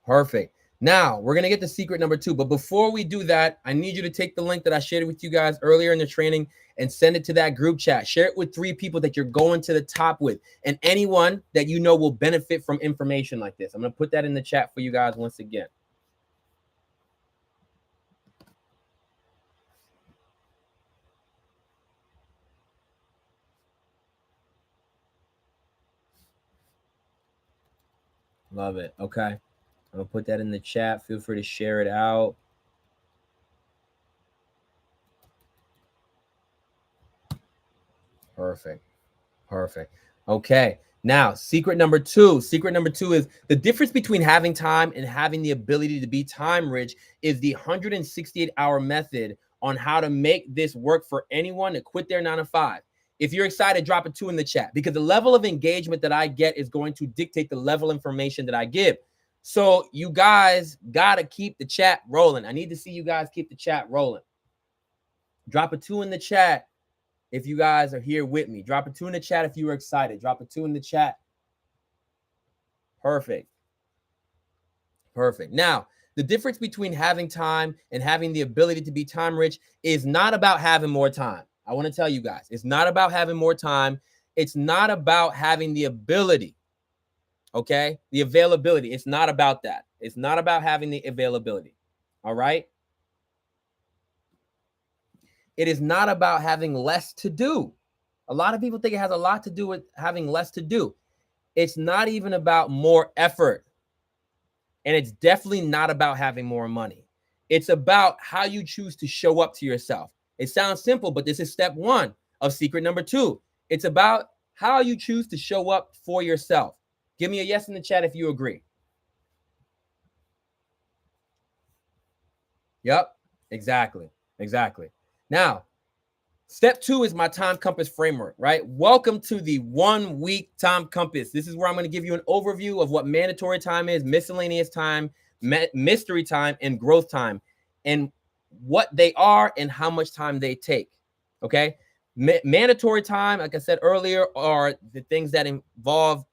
perfect. Now we're gonna get to secret number 2, but before we do that, I need you to take the link that I shared with you guys earlier in the training and send it to that group chat. Share it with 3 people that you're going to the top with, and anyone that you know will benefit from information like this. I'm gonna put that in the chat for you guys once again. Love it. Okay, I'm gonna put that in the chat. Feel free to share it out. Perfect. Okay. Now, secret number 2. Secret number 2 is the difference between having time and having the ability to be time rich is the 168-hour method on how to make this work for anyone to quit their 9 to 5. If you're excited, drop a 2 in the chat, because the level of engagement that I get is going to dictate the level of information that I give. So you guys got to keep the chat rolling. I need to see you guys keep the chat rolling. Drop a 2 in the chat if you guys are here with me. Drop a 2 in the chat if you were excited. Drop a 2 in the chat. Perfect. Now, the difference between having time and having the ability to be time rich is not about having more time. I want to tell you guys, it's not about having more time. It's not about having the ability. Okay? The availability. It's not about that. It's not about having the availability. All right? It is not about having less to do. A lot of people think it has a lot to do with having less to do. It's not even about more effort. And it's definitely not about having more money. It's about how you choose to show up to yourself. It sounds simple, but this is step 1 of secret number 2. It's about how you choose to show up for yourself. Give me a yes in the chat if you agree. Yep, exactly. Now, step 2 is my time compass framework, right? Welcome to the 1 week time compass. This is where I'm going to give you an overview of what mandatory time is, miscellaneous time, mystery time, and growth time, and what they are and how much time they take. Okay. Mandatory time, like I said earlier, are the things that involve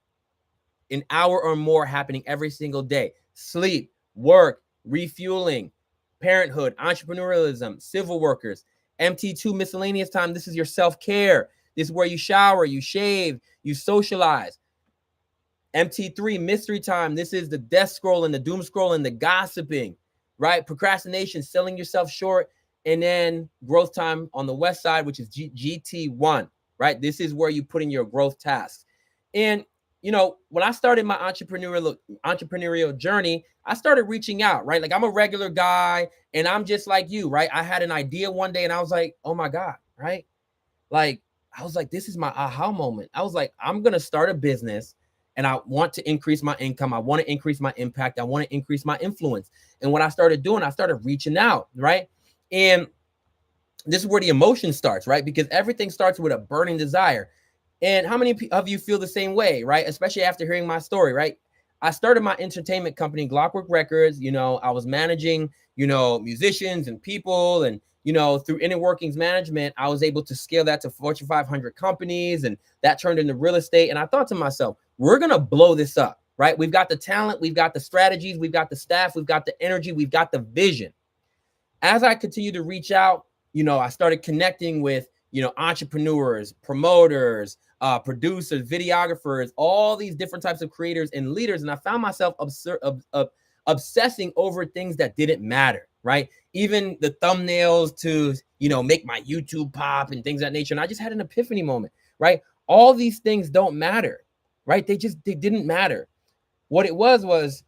an hour or more happening every single day. Sleep, work, refueling, parenthood, entrepreneurialism, civil workers. MT2 miscellaneous time, this is your self-care. This is where you shower, you shave, you socialize. MT3 mystery time, this is the death scrolling, the doom scrolling, the gossiping, right? Procrastination, selling yourself short. And then growth time on the west side, which is GT1, right? This is where you put in your growth tasks. And when I started my entrepreneurial journey, I started reaching out, right? Like, I'm a regular guy and I'm just like you, right? I had an idea one day and I was like, oh my God, right? Like, I was like, this is my aha moment. I was like, I'm going to start a business and I want to increase my income. I want to increase my impact. I want to increase my influence. And what I started doing, I started reaching out, right? And this is where the emotion starts, right? Because everything starts with a burning desire. And how many of you feel the same way, right? Especially after hearing my story, right? I started my entertainment company, Glockwork Records. I was managing, musicians and people. And, through inner workings management, I was able to scale that to Fortune 500 companies. And that turned into real estate. And I thought to myself, we're going to blow this up, right? We've got the talent. We've got the strategies. We've got the staff. We've got the energy. We've got the vision. As I continue to reach out, I started connecting with, entrepreneurs, promoters, producers, videographers, all these different types of creators and leaders. And I found myself obsessing over things that didn't matter, right? Even the thumbnails to, make my YouTube pop and things of that nature. And I just had an epiphany moment, right? All these things don't matter, right? They didn't matter. What it was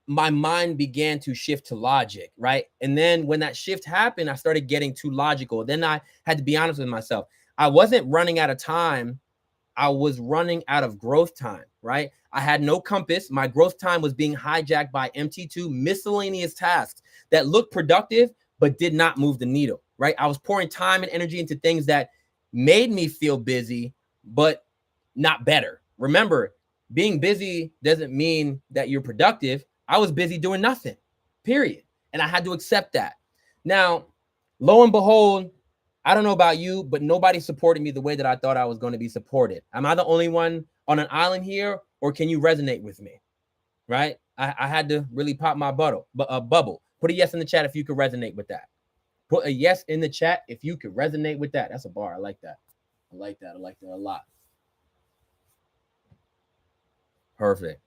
my mind began to shift to logic, right? And then when that shift happened, I started getting too logical. Then I had to be honest with myself. I wasn't running out of time. I was running out of growth time, right? I had no compass. My growth time was being hijacked by MT2 miscellaneous tasks that looked productive, but did not move the needle, right? I was pouring time and energy into things that made me feel busy, but not better. Remember, being busy doesn't mean that you're productive. I was busy doing nothing, period. And I had to accept that. Now, lo and behold, I don't know about you, but nobody supported me the way that I thought I was going to be supported. Am I the only one on an island here, or can you resonate with me? Right? I had to really pop my bubble. Put a yes in the chat if you could resonate with that. Put a yes in the chat if you could resonate with that. That's a bar. I like that. I like that. I like that a lot. Perfect.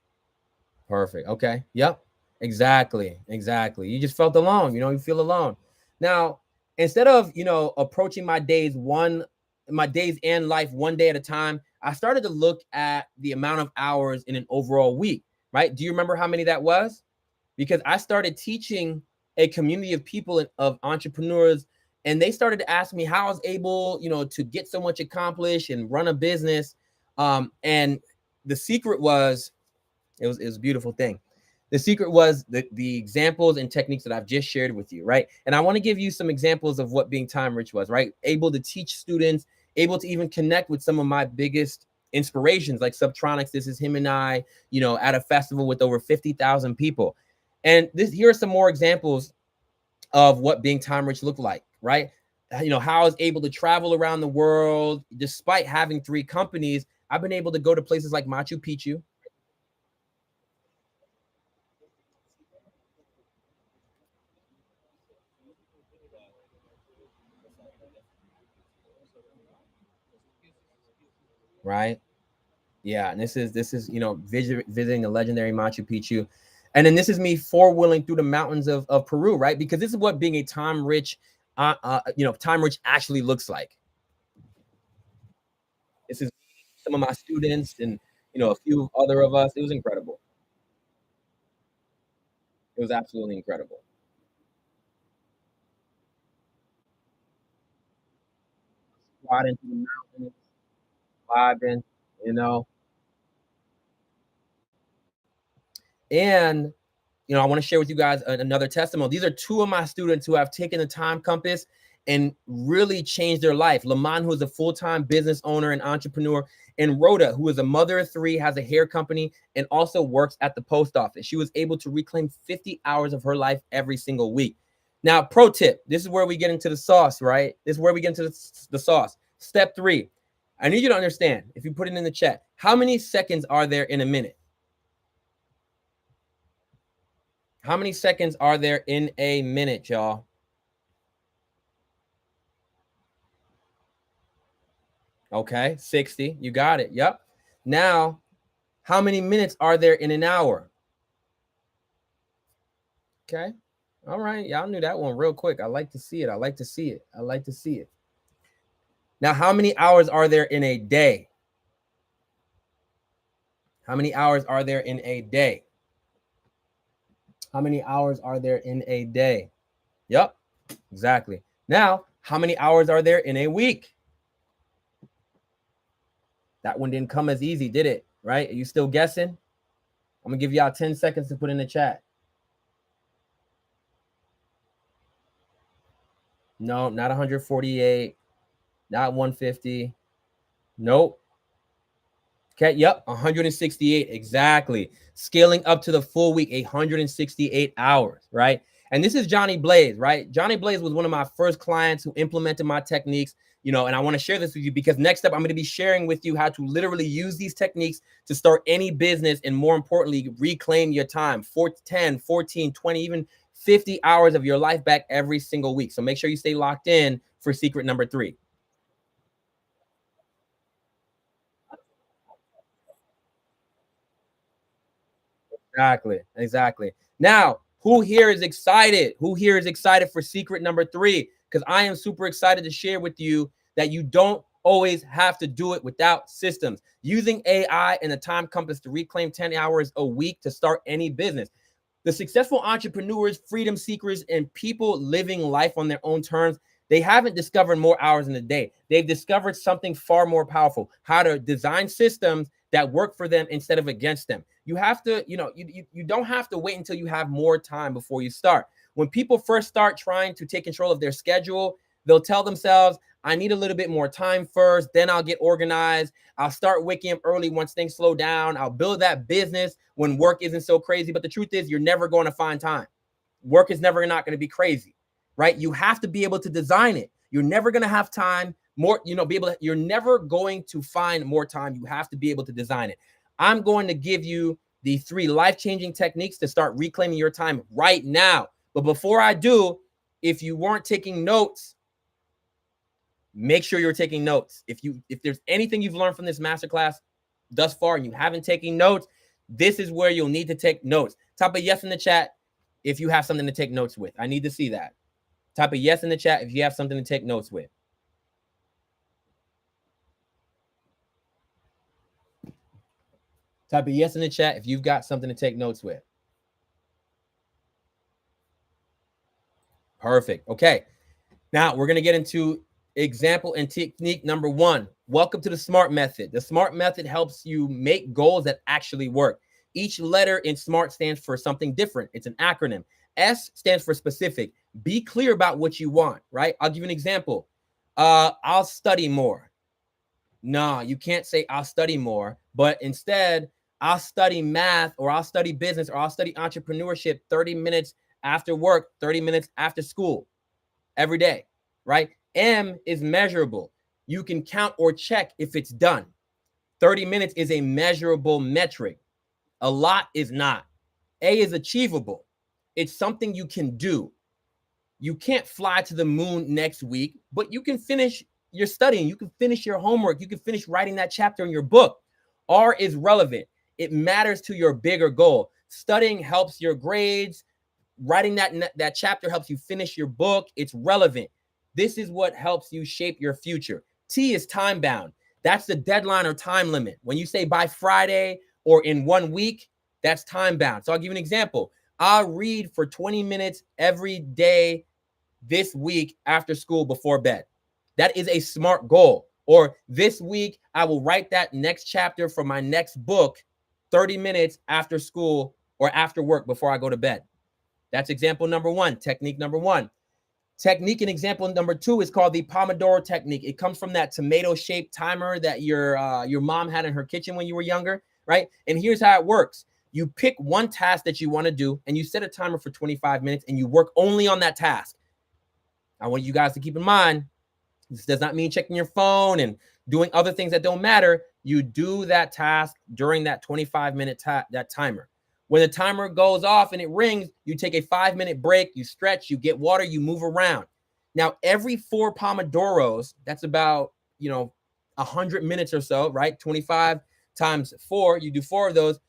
Perfect. Okay. Yep. Exactly. Exactly. You just felt alone. You feel alone. Now, instead of, approaching my days and life one day at a time, I started to look at the amount of hours in an overall week, right? Do you remember how many that was? Because I started teaching a community of people, of entrepreneurs, and they started to ask me how I was able, to get so much accomplished and run a business. And the secret was, it was a beautiful thing. The secret was the examples and techniques that I've just shared with you, right? And I want to give you some examples of what being time rich was, right? Able to teach students, able to even connect with some of my biggest inspirations, like Subtronics. This is him and I, at a festival with over 50,000 people. And here are some more examples of what being time rich looked like, right? How I was able to travel around the world despite having 3 companies. I've been able to go to places like Machu Picchu. Right. Yeah, and this is visiting the legendary Machu Picchu, and then this is me 4-wheeling through the mountains of Peru, right? Because this is what being a time rich, time rich actually looks like. This is some of my students and a few other of us. It was incredible. It was absolutely incredible. Riding through the mountains, vibing, you know, and I want to share with you guys another testimony. These are 2 of my students who have taken the time compass and really changed their life. Lamont, who is a full-time business owner and entrepreneur, and Rhoda, who is a mother of 3, has a hair company, and also works at the post office. She was able to reclaim 50 hours of her life every single week. Now, pro tip, this is where we get into the sauce, right? This is where we get into the sauce. Step 3, I need you to understand, if you put it in the chat, how many seconds are there in a minute? How many seconds are there in a minute, y'all? Okay, 60. You got it. Yep. Now, how many minutes are there in an hour? Okay. All right. Y'all knew that one real quick. I like to see it. I like to see it. I like to see it. Now, how many hours are there in a day? How many hours are there in a day? How many hours are there in a day? Yep, exactly. Now, how many hours are there in a week? That one didn't come as easy, did it? Right? Are you still guessing? I'm gonna give y'all 10 seconds to put in the chat. No, not 148, not 150. Nope. Okay, yep, 168 exactly. Scaling up to the full week, 168 hours, right? And this is Johnny Blaze, right? Johnny Blaze was one of my first clients who implemented my techniques, and I want to share this with you because next up I'm going to be sharing with you how to literally use these techniques to start any business and, more importantly, reclaim your time, 10, 14, 20, even 50 hours of your life back every single week. So make sure you stay locked in for secret number 3. Exactly. Now, who here is excited? Who here is excited for secret number 3? Because I am super excited to share with you that you don't always have to do it without systems. Using AI and the time compass to reclaim 10 hours a week to start any business. The successful entrepreneurs, freedom seekers, and people living life on their own terms, they haven't discovered more hours in the day. They've discovered something far more powerful: how to design systems that work for them instead of against them. You have to, you don't have to wait until you have more time before you start. When people first start trying to take control of their schedule, they'll tell themselves, I need a little bit more time first, then I'll get organized. I'll start waking up early once things slow down. I'll build that business when work isn't so crazy. But the truth is, you're never going to find time. Work is never not going to be crazy, right? You have to be able to design it. You're never going to have time you're never going to find more time. You have to be able to design it. I'm going to give you the 3 life-changing techniques to start reclaiming your time right now. But before I do, if you weren't taking notes, make sure you're taking notes. If there's anything you've learned from this masterclass thus far and you haven't taken notes, this is where you'll need to take notes. Type a yes in the chat if you have something to take notes with. I need to see that. Type a yes in the chat if you have something to take notes with. Type a yes in the chat if you've got something to take notes with. Perfect. Okay. Now we're going to get into example and technique number 1. Welcome to the SMART method. The SMART method helps you make goals that actually work. Each letter in SMART stands for something different. It's an acronym. S stands for specific. Be clear about what you want, right? I'll give you an example. I'll study more. No, you can't say I'll study more, but instead I'll study math, or I'll study business, or I'll study entrepreneurship 30 minutes after work, 30 minutes after school every day, right? M is measurable. You can count or check if it's done. 30 minutes is a measurable metric. A lot is not. A is achievable. It's something you can do. You can't fly to the moon next week, but you can finish your studying. You can finish your homework. You can finish writing that chapter in your book. R is relevant. It matters to your bigger goal. Studying helps your grades. Writing that chapter helps you finish your book. It's relevant. This is what helps you shape your future. T is time bound. That's the deadline or time limit. When you say by Friday or in 1 week, that's time bound. So I'll give you an example. I'll read for 20 minutes every day this week after school before bed. That is a SMART goal. Or this week, I will write that next chapter for my next book 30 minutes after school or after work before I go to bed. That's example number 1, technique number 1. Technique and example number 2 is called the Pomodoro technique. It comes from that tomato-shaped timer that your mom had in her kitchen when you were younger, right? And here's how it works. You pick one task that you want to do, and you set a timer for 25 minutes, and you work only on that task. I want you guys to keep in mind, this does not mean checking your phone and doing other things that don't matter. You do that task during that 25-minute that timer. When the timer goes off and it rings, you take a 5-minute break, you stretch, you get water, you move around. Now, every 4 Pomodoros, that's about, 100 minutes or so, right? 25 times 4, you do 4 of those,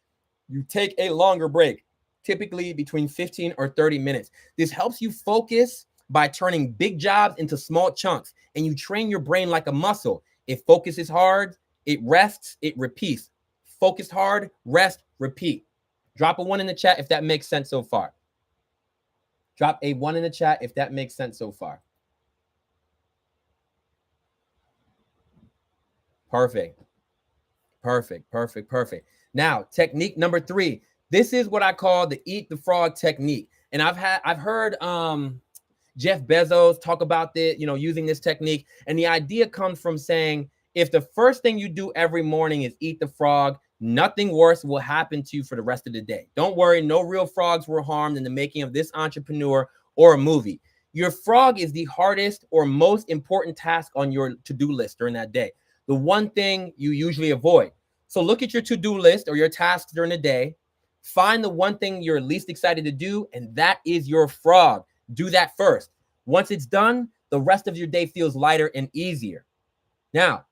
you take a longer break, typically between 15 or 30 minutes. This helps you focus by turning big jobs into small chunks, and you train your brain like a muscle. It focuses hard, it rests, it repeats. Focus hard, rest, repeat. Drop a 1 in the chat if that makes sense so far. Drop a 1 in the chat if that makes sense so far. Perfect. Perfect, perfect, perfect. Now, technique number 3. This is what I call the eat the frog technique. And I've heard Jeff Bezos talk about this, using this technique. And the idea comes from saying, if the first thing you do every morning is eat the frog, nothing worse will happen to you for the rest of the day. Don't worry, no real frogs were harmed in the making of this entrepreneur or a movie. Your frog is the hardest or most important task on your to-do list during that day. The one thing you usually avoid. So look at your to-do list or your tasks during the day. Find the one thing you're least excited to do, and that is your frog. Do that first. Once it's done, the rest of your day feels lighter and easier. Now,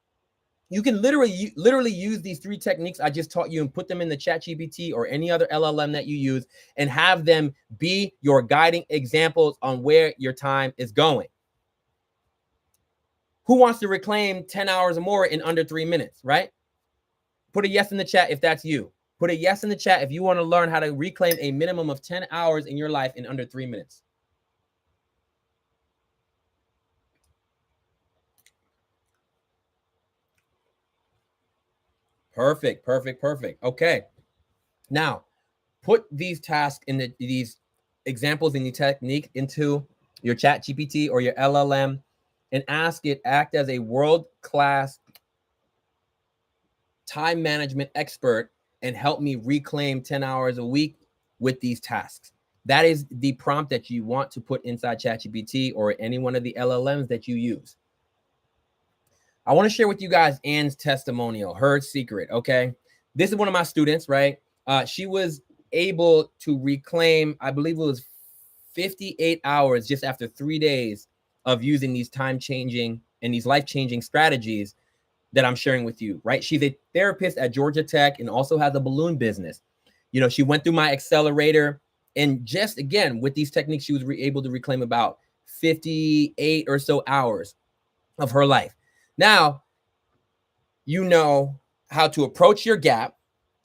you can literally use these 3 techniques I just taught you and put them in the ChatGPT or any other LLM that you use and have them be your guiding examples on where your time is going. Who wants to reclaim 10 hours or more in under 3 minutes, right? Put a yes in the chat if that's you. Put a yes in the chat if you want to learn how to reclaim a minimum of 10 hours in your life in under 3 minutes. Perfect, perfect, perfect. Okay. Now, put these tasks in these examples in the technique into your chat GPT or your LLM and ask it act as a world-class time management expert and help me reclaim 10 hours a week with these tasks. That is the prompt that you want to put inside ChatGPT or any one of the LLMs that you use. I want to share with you guys Anne's testimonial, her secret, okay? This is one of my students, right? She was able to reclaim, I believe it was 58 hours just after 3 days of using these time-changing and these life-changing strategies that I'm sharing with you, right? She's a therapist at Georgia Tech and also has a balloon business. You know, she went through my accelerator, and just again, with these techniques, she was able to reclaim about 58 or so hours of her life. Now, you know how to approach your gap.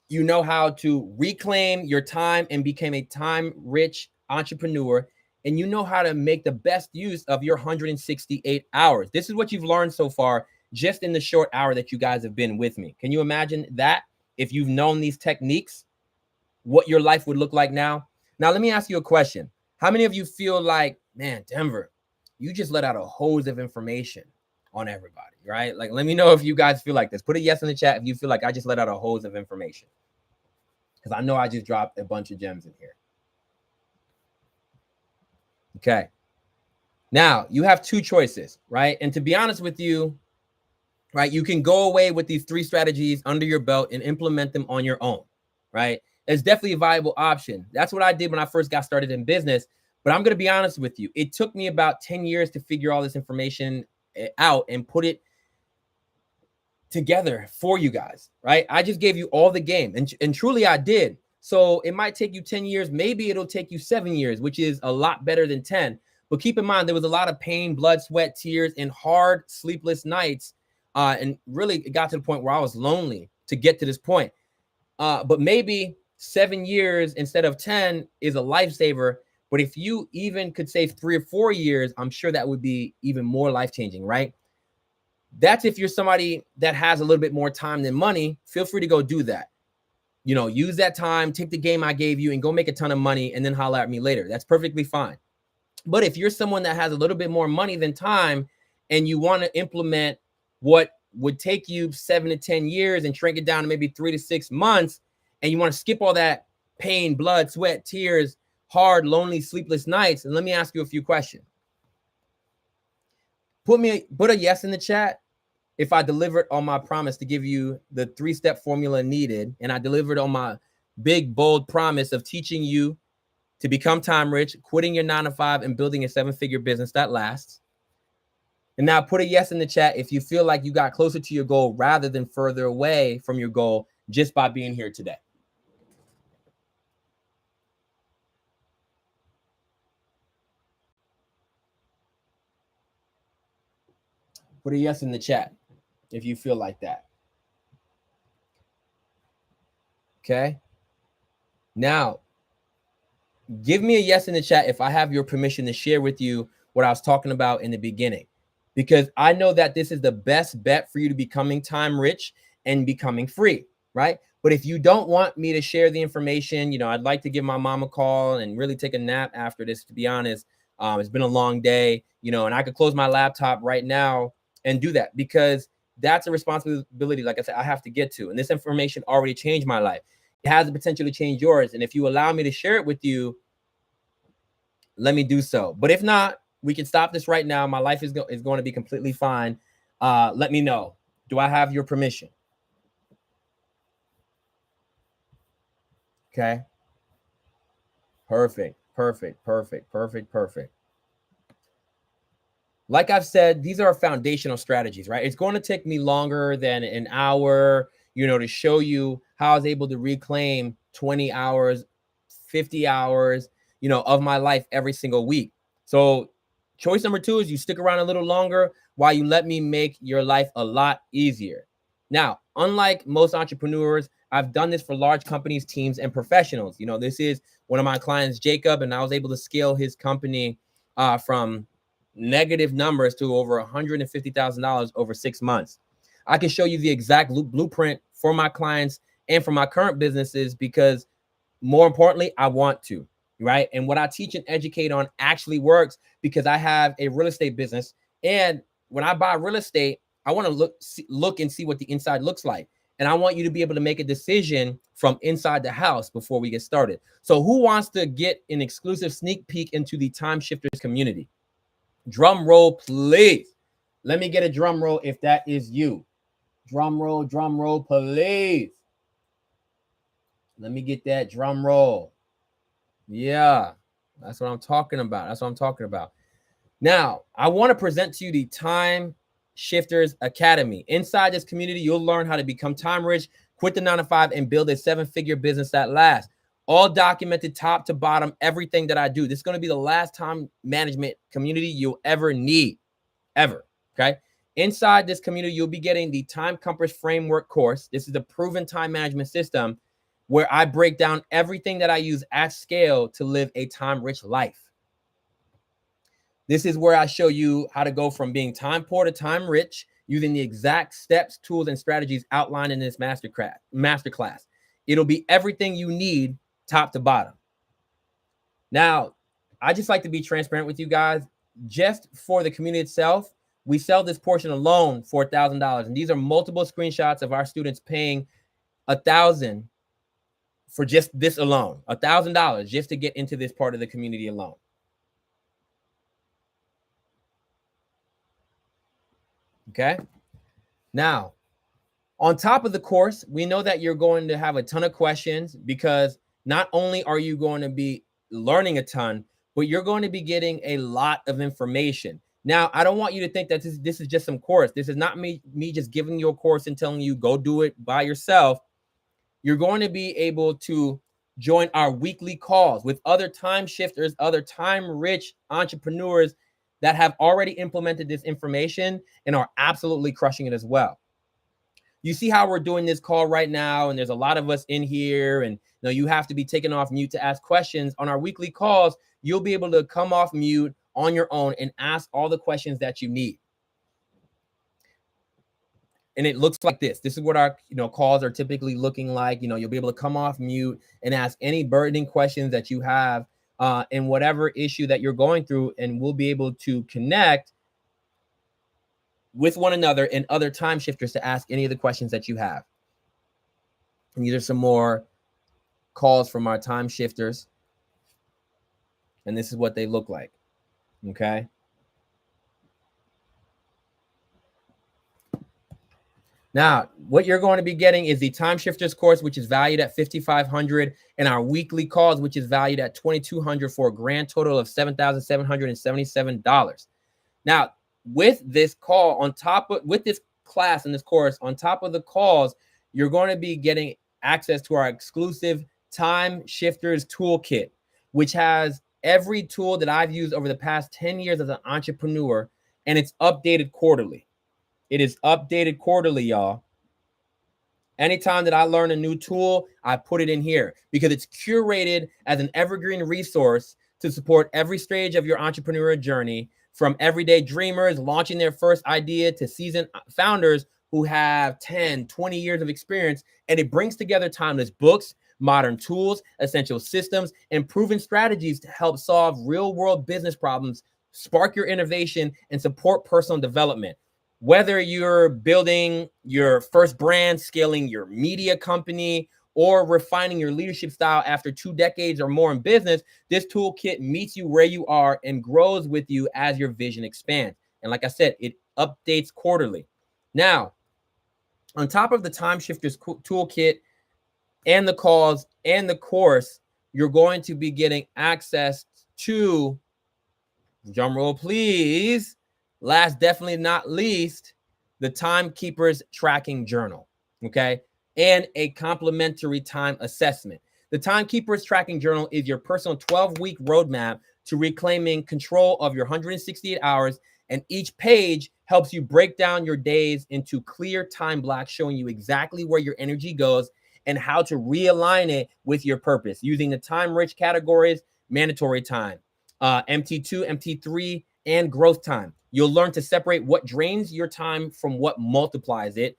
You know how to reclaim your time and become a time-rich entrepreneur. And you know how to make the best use of your 168 hours. This is what you've learned so far just in the short hour that you guys have been with me. Can you imagine that? If you've known these techniques, what your life would look like now? Now, let me ask you a question. How many of you feel like, man, Denver, you just let out a hose of information on everybody, right? Like, let me know if you guys feel like this. Put a yes in the chat if you feel like I just let out a hose of information. Because I know I just dropped a bunch of gems in here. Okay. Now, you have two choices, right? And to be honest with you, right, you can go away with these 3 strategies under your belt and implement them on your own, right? It's definitely a viable option. That's what I did when I first got started in business. But I'm going to be honest with you. It took me about 10 years to figure all this information out and put it together for you guys, right? I just gave you all the game, and truly I did. So it might take you 10 years. Maybe it'll take you 7 years, which is a lot better than 10. But keep in mind, there was a lot of pain, blood, sweat, tears, and hard, sleepless nights. And really, it got to the point where I was lonely to get to this point. But maybe 7 years instead of 10 is a lifesaver. But if you even could save 3 or 4 years, I'm sure that would be even more life-changing, right? That's if you're somebody that has a little bit more time than money. Feel free to go do that. You know, use that time, take the game I gave you and go make a ton of money and then holler at me later. That's perfectly fine. But if you're someone that has a little bit more money than time and you want to implement what would take you 7 to 10 years and shrink it down to maybe 3 to 6 months, and you want to skip all that pain, blood, sweat, tears, hard, lonely, sleepless nights, and let me ask you a few questions. Put a yes in the chat if I delivered on my promise to give you the 3-step formula needed, and I delivered on my big, bold promise of teaching you to become time rich, quitting your 9-to-5, and building a 7-figure business that lasts. And now put a yes in the chat if you feel like you got closer to your goal rather than further away from your goal just by being here today. Put a yes in the chat if you feel like that. Okay. Now, give me a yes in the chat if I have your permission to share with you what I was talking about in the beginning, because I know that this is the best bet for you to becoming time rich and becoming free, right? But if you don't want me to share the information, you know, I'd like to give my mom a call and really take a nap after this, to be honest. It's been a long day, you know, and I could close my laptop right now and do that because that's a responsibility, like I said, I have to get to. And this information already changed my life. It has the potential to change yours. And if you allow me to share it with you, let me do so. But if not, we can stop this right now. My life is going to be completely fine. Let me know. Do I have your permission? Okay. Perfect. Like I've said, these are foundational strategies, right? It's going to take me longer than an hour, you know, to show you how I was able to reclaim 20 hours, 50 hours, you know, of my life every single week. So choice number 2 is you stick around a little longer while you let me make your life a lot easier. Now, unlike most entrepreneurs, I've done this for large companies, teams, and professionals. You know, this is one of my clients, Jacob, and I was able to scale his company from negative numbers to over $150,000 over 6 months. I can show you the exact blueprint for my clients and for my current businesses because more importantly, I want to, right? And what I teach and educate on actually works because I have a real estate business. And when I buy real estate, I want to look and see what the inside looks like. And I want you to be able to make a decision from inside the house before we get started. So who wants to get an exclusive sneak peek into the Time Shifters community? Drum roll, please. Let me get a drum roll if that is you. Drum roll, please. Let me get that drum roll. Yeah, that's what I'm talking about. That's what I'm talking about. Now, I want to present to you the Time Shifters Academy. Inside this community, you'll learn how to become time rich, quit the 9-to-5, and build a 7-figure business that lasts. All documented top to bottom, everything that I do. This is going to be the last time management community you'll ever need, ever, okay? Inside this community, you'll be getting the Time Compass Framework course. This is the proven time management system where I break down everything that I use at scale to live a time-rich life. This is where I show you how to go from being time poor to time rich using the exact steps, tools, and strategies outlined in this masterclass. It'll be everything you need top to bottom. Now, I just like to be transparent with you guys. Just for the community itself, we sell this portion alone for $1,000. And these are multiple screenshots of our students paying $1,000 for just this alone, $1,000 just to get into this part of the community alone. Okay. Now, on top of the course, we know that you're going to have a ton of questions because not only are you going to be learning a ton, but you're going to be getting a lot of information. Now, I don't want you to think that this is just some course. This is not me just giving you a course and telling you go do it by yourself. You're going to be able to join our weekly calls with other time shifters, other time-rich entrepreneurs that have already implemented this information and are absolutely crushing it as well. You see how we're doing this call right now, and there's a lot of us in here, and you have to be taken off mute to ask questions. On our weekly calls, you'll be able to come off mute on your own and ask all the questions that you need. And it looks like this. This is what our calls are typically looking like. You'll be able to come off mute and ask any burning questions that you have in whatever issue that you're going through, and we'll be able to connect with one another and other time shifters to ask any of the questions that you have. And these are some more calls from our time shifters. And this is what they look like. Okay. Now, what you're going to be getting is the Time Shifters course, which is valued at $5,500, and our weekly calls, which is valued at $2,200 for a grand total of $7,777. Now, with this call with this class and this course, on top of the calls, you're going to be getting access to our exclusive Time Shifters toolkit, which has every tool that I've used over the past 10 years as an entrepreneur, and it's updated quarterly. It is updated quarterly, y'all. Anytime that I learn a new tool, I put it in here because it's curated as an evergreen resource to support every stage of your entrepreneurial journey, from everyday dreamers launching their first idea to seasoned founders who have 10, 20 years of experience. And it brings together timeless books, modern tools, essential systems, and proven strategies to help solve real-world business problems, spark your innovation, and support personal development. Whether you're building your first brand, scaling your media company, or refining your leadership style after 2 decades or more in business, this toolkit meets you where you are and grows with you as your vision expands. And like I said, it updates quarterly. Now, on top of the Time Shifters toolkit and the calls and the course, you're going to be getting access to, drum roll please, last definitely not least, the Timekeepers Tracking Journal, okay? And a complimentary time assessment. The Timekeepers Tracking Journal is your personal 12-week roadmap to reclaiming control of your 168 hours, and each page helps you break down your days into clear time blocks, showing you exactly where your energy goes and how to realign it with your purpose using the time-rich categories, mandatory time, MT2, MT3, and growth time. You'll learn to separate what drains your time from what multiplies it.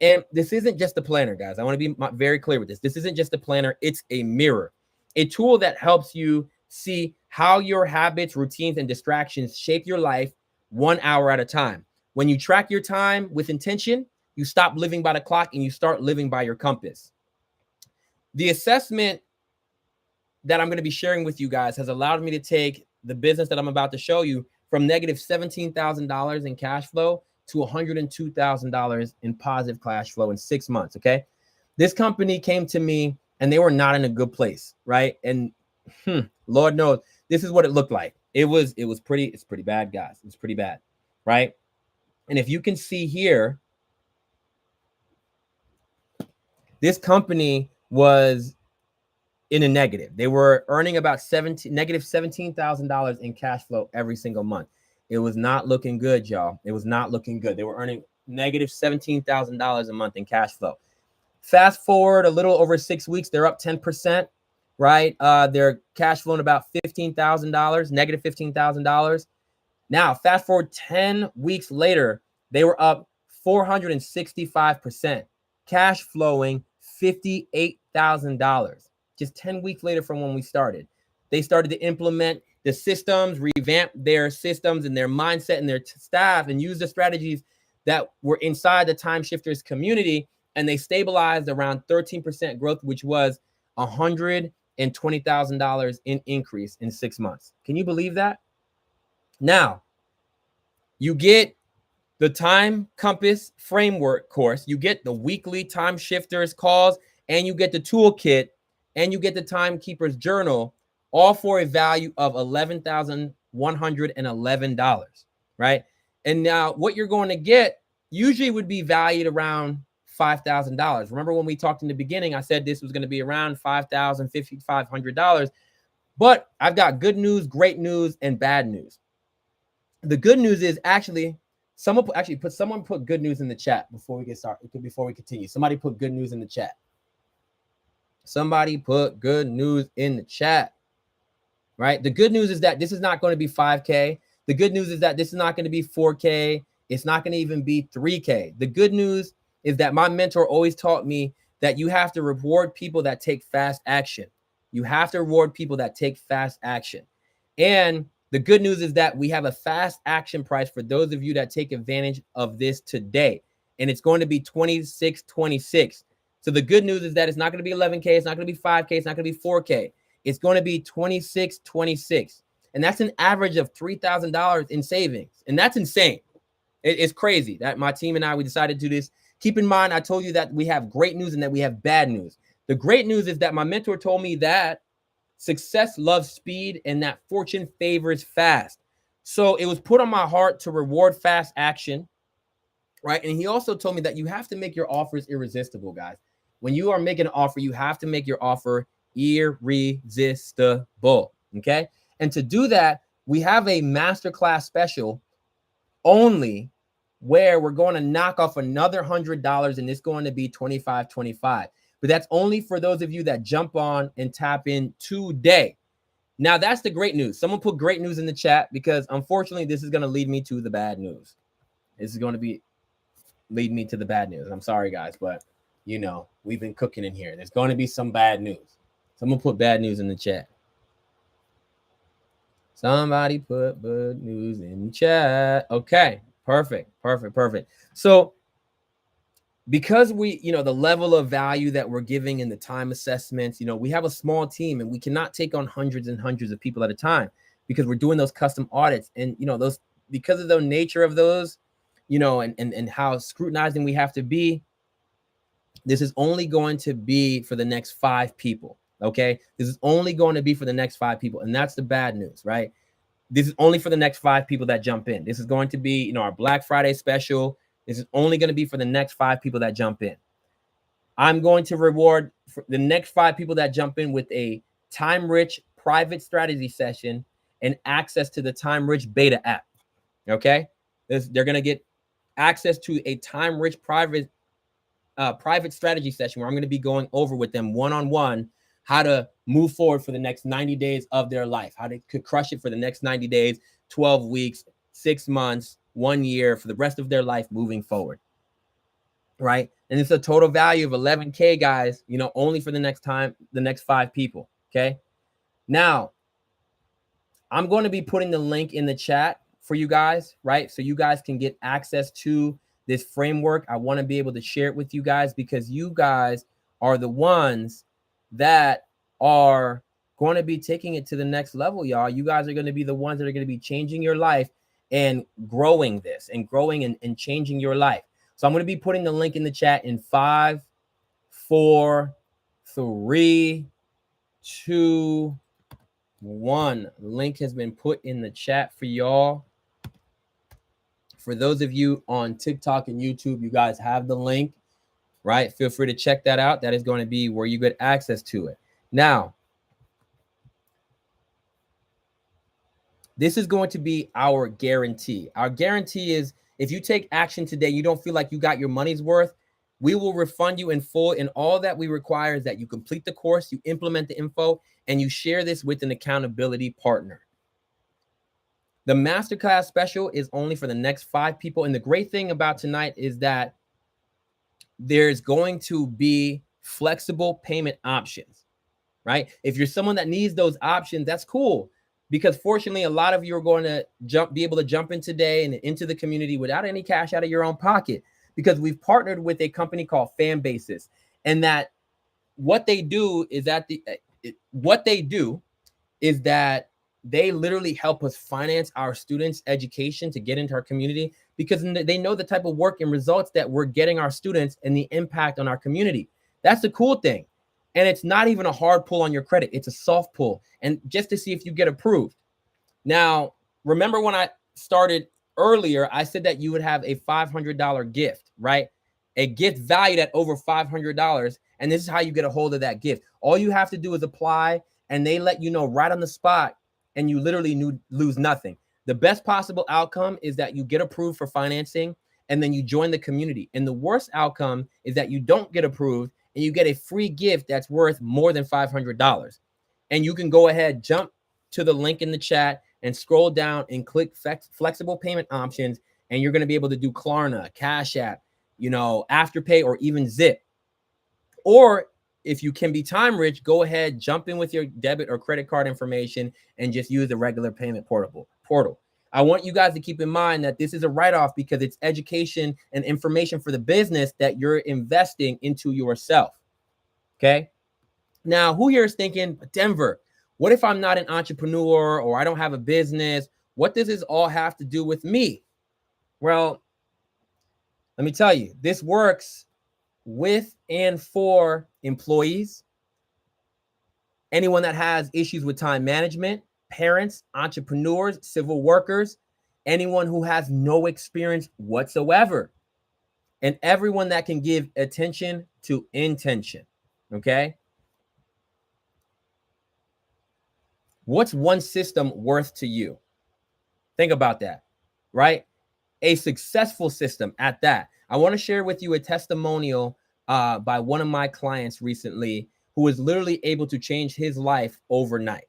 And this isn't just a planner, guys. I want to be very clear with this. This isn't just a planner. It's a mirror, a tool that helps you see how your habits, routines, and distractions shape your life 1 hour at a time. When you track your time with intention, you stop living by the clock and you start living by your compass. The assessment that I'm going to be sharing with you guys has allowed me to take the business that I'm about to show you from negative $17,000 in cash flow to $102,000 in positive cash flow in 6 months. Okay. This company came to me and they were not in a good place. Right. And Lord knows this is what it looked like. It's pretty bad, guys. It's pretty bad. Right. And if you can see here, this company was in a negative. They were earning about negative $17,000 in cash flow every single month. It was not looking good, y'all. It was not looking good. They were earning negative $17,000 a month in cash flow. Fast forward a little over 6 weeks, they're up 10%, right? They're cash flowing about $15,000, negative $15,000. Now, fast forward 10 weeks later, they were up 465%, cash flowing $58,000. Just 10 weeks later from when we started. They started to implement the systems, revamp their systems and their mindset and their staff, and use the strategies that were inside the Time Shifters community. And they stabilized around 13% growth, which was $120,000 in increase in 6 months. Can you believe that? Now, you get the Time Compass Framework course, you get the weekly Time Shifters calls, and you get the toolkit, and you get the Timekeeper's Journal, all for a value of $11,111, right? And now what you're going to get usually would be valued around $5,000. Remember when we talked in the beginning, I said this was going to be around $5,000, $5,500. But I've got good news, great news, and bad news. The good news is someone put good news in the chat before we get started, before we continue. Somebody put good news in the chat. Somebody put good news in the chat, right? The good news is that this is not going to be 5K. The good news is that this is not going to be 4K. It's not going to even be 3K. The good news is that my mentor always taught me that you have to reward people that take fast action. You have to reward people that take fast action. And the good news is that we have a fast action price for those of you that take advantage of this today. And it's going to be $26.26. So the good news is that it's not going to be 11K. It's not going to be 5K. It's not going to be 4K. It's going to be $26.26. And that's an average of $3,000 in savings. And that's insane. It's crazy that my team and we decided to do this. Keep in mind, I told you that we have great news and that we have bad news. The great news is that my mentor told me that success loves speed and that fortune favors fast. So it was put on my heart to reward fast action, right? And he also told me that you have to make your offers irresistible, guys. When you are making an offer, you have to make your offer irresistible, okay? And to do that, we have a masterclass special only where we're going to knock off another $100, and it's going to be $25.25. But that's only for those of you that jump on and tap in today. Now, that's the great news. Someone put great news in the chat, because unfortunately, this is going to lead me to the bad news. This is going to lead me to the bad news. I'm sorry, guys, but we've been cooking in here. There's going to be some bad news. Someone put bad news in the chat. Somebody put good news in the chat. Okay, perfect. So because we, the level of value that we're giving in the time assessments, we have a small team and we cannot take on hundreds and hundreds of people at a time because we're doing those custom audits. And, those, because of the nature of those, and how scrutinizing we have to be, this is only going to be for the next 5 people. Okay. This is only going to be for the next 5 people. And that's the bad news, right? This is only for the next 5 people that jump in. This is going to be, our Black Friday special. This is only going to be for the next 5 people that jump in. I'm going to reward for the next 5 people that jump in with a time-rich private strategy session and access to the time-rich beta app. Okay. They're going to get access to a time-rich private private strategy session where I'm going to be going over with them one-on-one how to move forward for the next 90 days of their life, how they could crush it for the next 90 days, 12 weeks, 6 months, 1 year, for the rest of their life moving forward. Right? And it's a total value of 11K, guys, only for the next 5 people. Okay. Now, I'm going to be putting the link in the chat for you guys, right? So you guys can get access to this framework. I want to be able to share it with you guys because you guys are the ones that are going to be taking it to the next level, y'all. You guys are going to be the ones that are going to be changing your life and growing this and growing and changing your life. So I'm going to be putting the link in the chat in 5, 4, 3, 2, 1. Link has been put in the chat for y'all. For those of you on TikTok and YouTube, you guys have the link, right? Feel free to check that out. That is going to be where you get access to it. Now, this is going to be our guarantee. Our guarantee is if you take action today, you don't feel like you got your money's worth, we will refund you in full. And all that we require is that you complete the course, you implement the info, and you share this with an accountability partner. The Masterclass special is only for the next 5 people. And the great thing about tonight is that there's going to be flexible payment options, right? If you're someone that needs those options, that's cool. Because fortunately, a lot of you are going to be able to jump in today and into the community without any cash out of your own pocket, because we've partnered with a company called Fan Basis. And that what they do is that they literally help us finance our students' education to get into our community, because they know the type of work and results that we're getting our students and the impact on our community. That's the cool thing. And it's not even a hard pull on your credit. It's a soft pull. And just to see if you get approved. Now, remember when I started earlier, I said that you would have a $500 gift, right? A gift valued at over $500. And this is how you get a hold of that gift. All you have to do is apply, and they let you know right on the spot, and you literally lose nothing. The best possible outcome is that you get approved for financing, and then you join the community. And the worst outcome is that you don't get approved, and you get a free gift that's worth more than $500. And you can go ahead, jump to the link in the chat and scroll down and click flexible payment options. And you're going to be able to do Klarna, Cash App, Afterpay, or even Zip. Or if you can be time rich, go ahead, jump in with your debit or credit card information and just use the regular payment portal. I want you guys to keep in mind that this is a write-off because it's education and information for the business that you're investing into yourself. Okay. Now, who here is thinking, Denver, what if I'm not an entrepreneur or I don't have a business? What does this all have to do with me? Well, let me tell you, this works with and for employees, anyone that has issues with time management, parents, entrepreneurs, civil workers, anyone who has no experience whatsoever, and everyone that can give attention to intention. Okay. What's one system worth to you? Think about that, right? A successful system at that. I want to share with you a testimonial by one of my clients recently who was literally able to change his life overnight.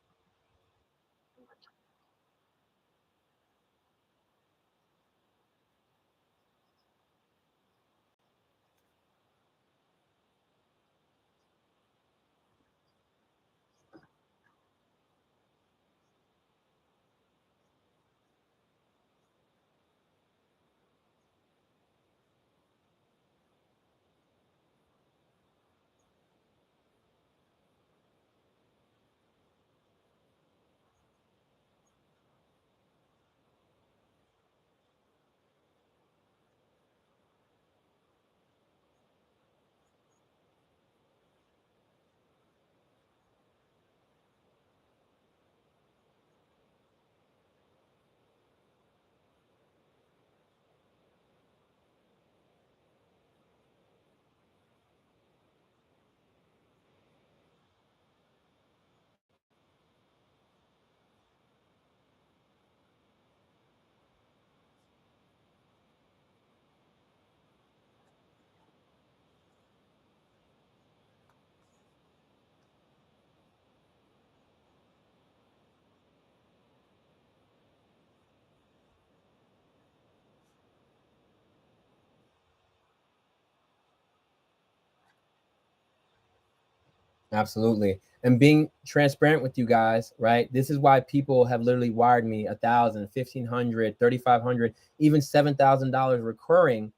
Absolutely. And being transparent with you guys, right? This is why people have literally wired me 1,000, 1,500, 3,500, even $7,000 recurring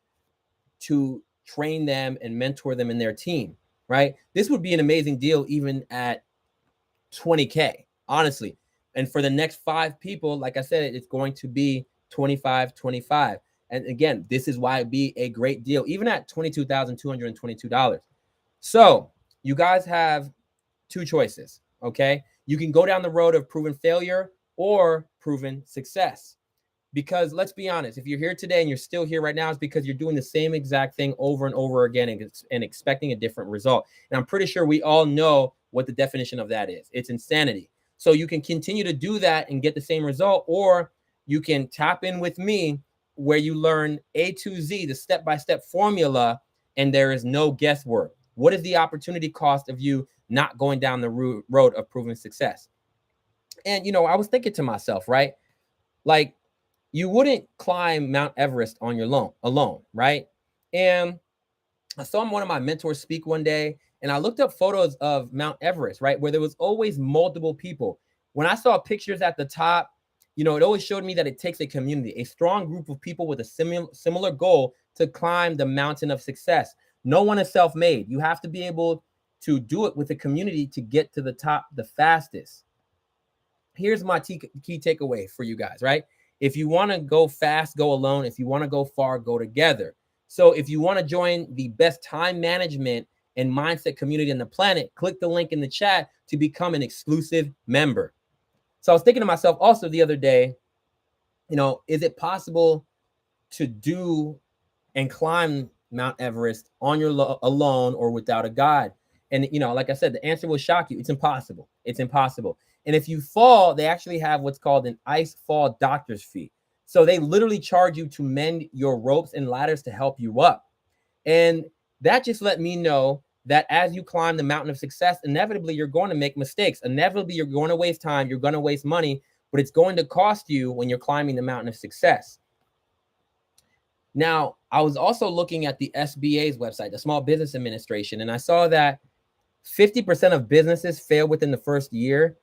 to train them and mentor them in their team, right? This would be an amazing deal even at 20K, honestly. And for the next 5 people, like I said, it's going to be 25, 25. And again, this is why it'd be a great deal, even at $22,222. So you guys have 2 choices, okay? You can go down the road of proven failure or proven success. Because let's be honest, if you're here today and you're still here right now, it's because you're doing the same exact thing over and over again and expecting a different result. And I'm pretty sure we all know what the definition of that is. It's insanity. So you can continue to do that and get the same result, or you can tap in with me where you learn A to Z, the step-by-step formula, and there is no guesswork. What is the opportunity cost of you not going down the road of proven success? And, I was thinking to myself, right? Like, you wouldn't climb Mount Everest on your alone, right? And I saw one of my mentors speak one day, and I looked up photos of Mount Everest, right, where there was always multiple people. When I saw pictures at the top, it always showed me that it takes a community, a strong group of people with a similar goal to climb the mountain of success. No one is self-made. You have to be able to do it with a community to get to the top the fastest. Here's my key takeaway for you guys, right? If you want to go fast, go alone. If you want to go far, go together. So if you want to join the best time management and mindset community on the planet, click the link in the chat to become an exclusive member. So I was thinking to myself also the other day, is it possible to do and climb Mount Everest on your alone or without a guide? And, like I said, the answer will shock you. It's impossible. It's impossible. And if you fall, they actually have what's called an ice fall doctor's fee. So they literally charge you to mend your ropes and ladders to help you up. And that just let me know that as you climb the mountain of success, inevitably you're going to make mistakes. Inevitably, you're going to waste time. You're going to waste money, but it's going to cost you when you're climbing the mountain of success. Now, I was also looking at the SBA's website, the Small Business Administration, and I saw that 50% of businesses fail within the first year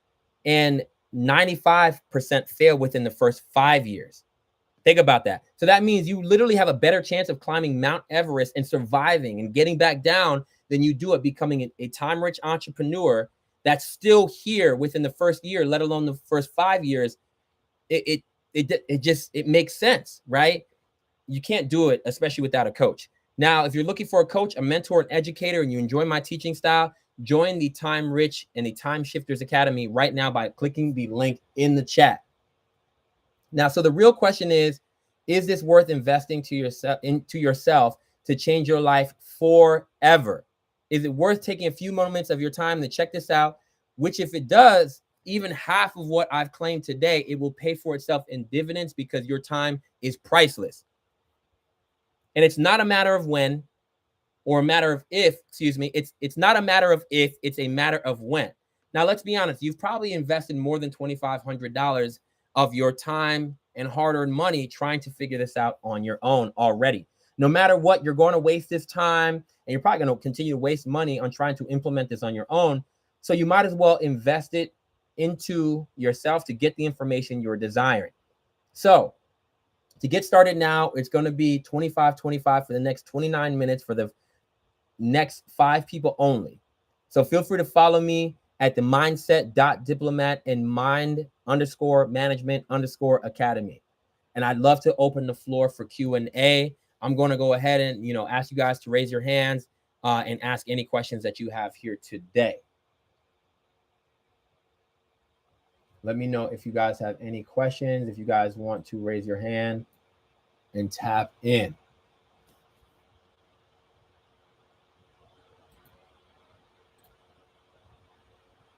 and 95% fail within the first 5 years. Think about that. So that means you literally have a better chance of climbing Mount Everest and surviving and getting back down than you do at becoming a time-rich entrepreneur that's still here within the first year, let alone the first 5 years. It makes sense, right? You can't do it, especially without a coach. Now, if you're looking for a coach, a mentor, an educator, and you enjoy my teaching style, join the Time Rich and the Time Shifters Academy right now by clicking the link in the chat. Now, so the real question is this worth investing into yourself to change your life forever? Is it worth taking a few moments of your time to check this out? Which, if it does, even half of what I've claimed today, it will pay for itself in dividends because your time is priceless. And it's not a matter of when or a matter of if, it's not a matter of if, it's a matter of when. Now, let's be honest. You've probably invested more than $2,500 of your time and hard-earned money trying to figure this out on your own already. No matter what, you're going to waste this time, and you're probably going to continue to waste money on trying to implement this on your own. So you might as well invest it into yourself to get the information you're desiring. So to get started now, it's going to be 25 for the next 29 minutes for the next 5 people only. So feel free to follow me at the mindset.diplomat and mind_management_academy. And I'd love to open the floor for Q&A. I'm going to go ahead and, ask you guys to raise your hands and ask any questions that you have here today. Let me know if you guys have any questions, if you guys want to raise your hand and tap in.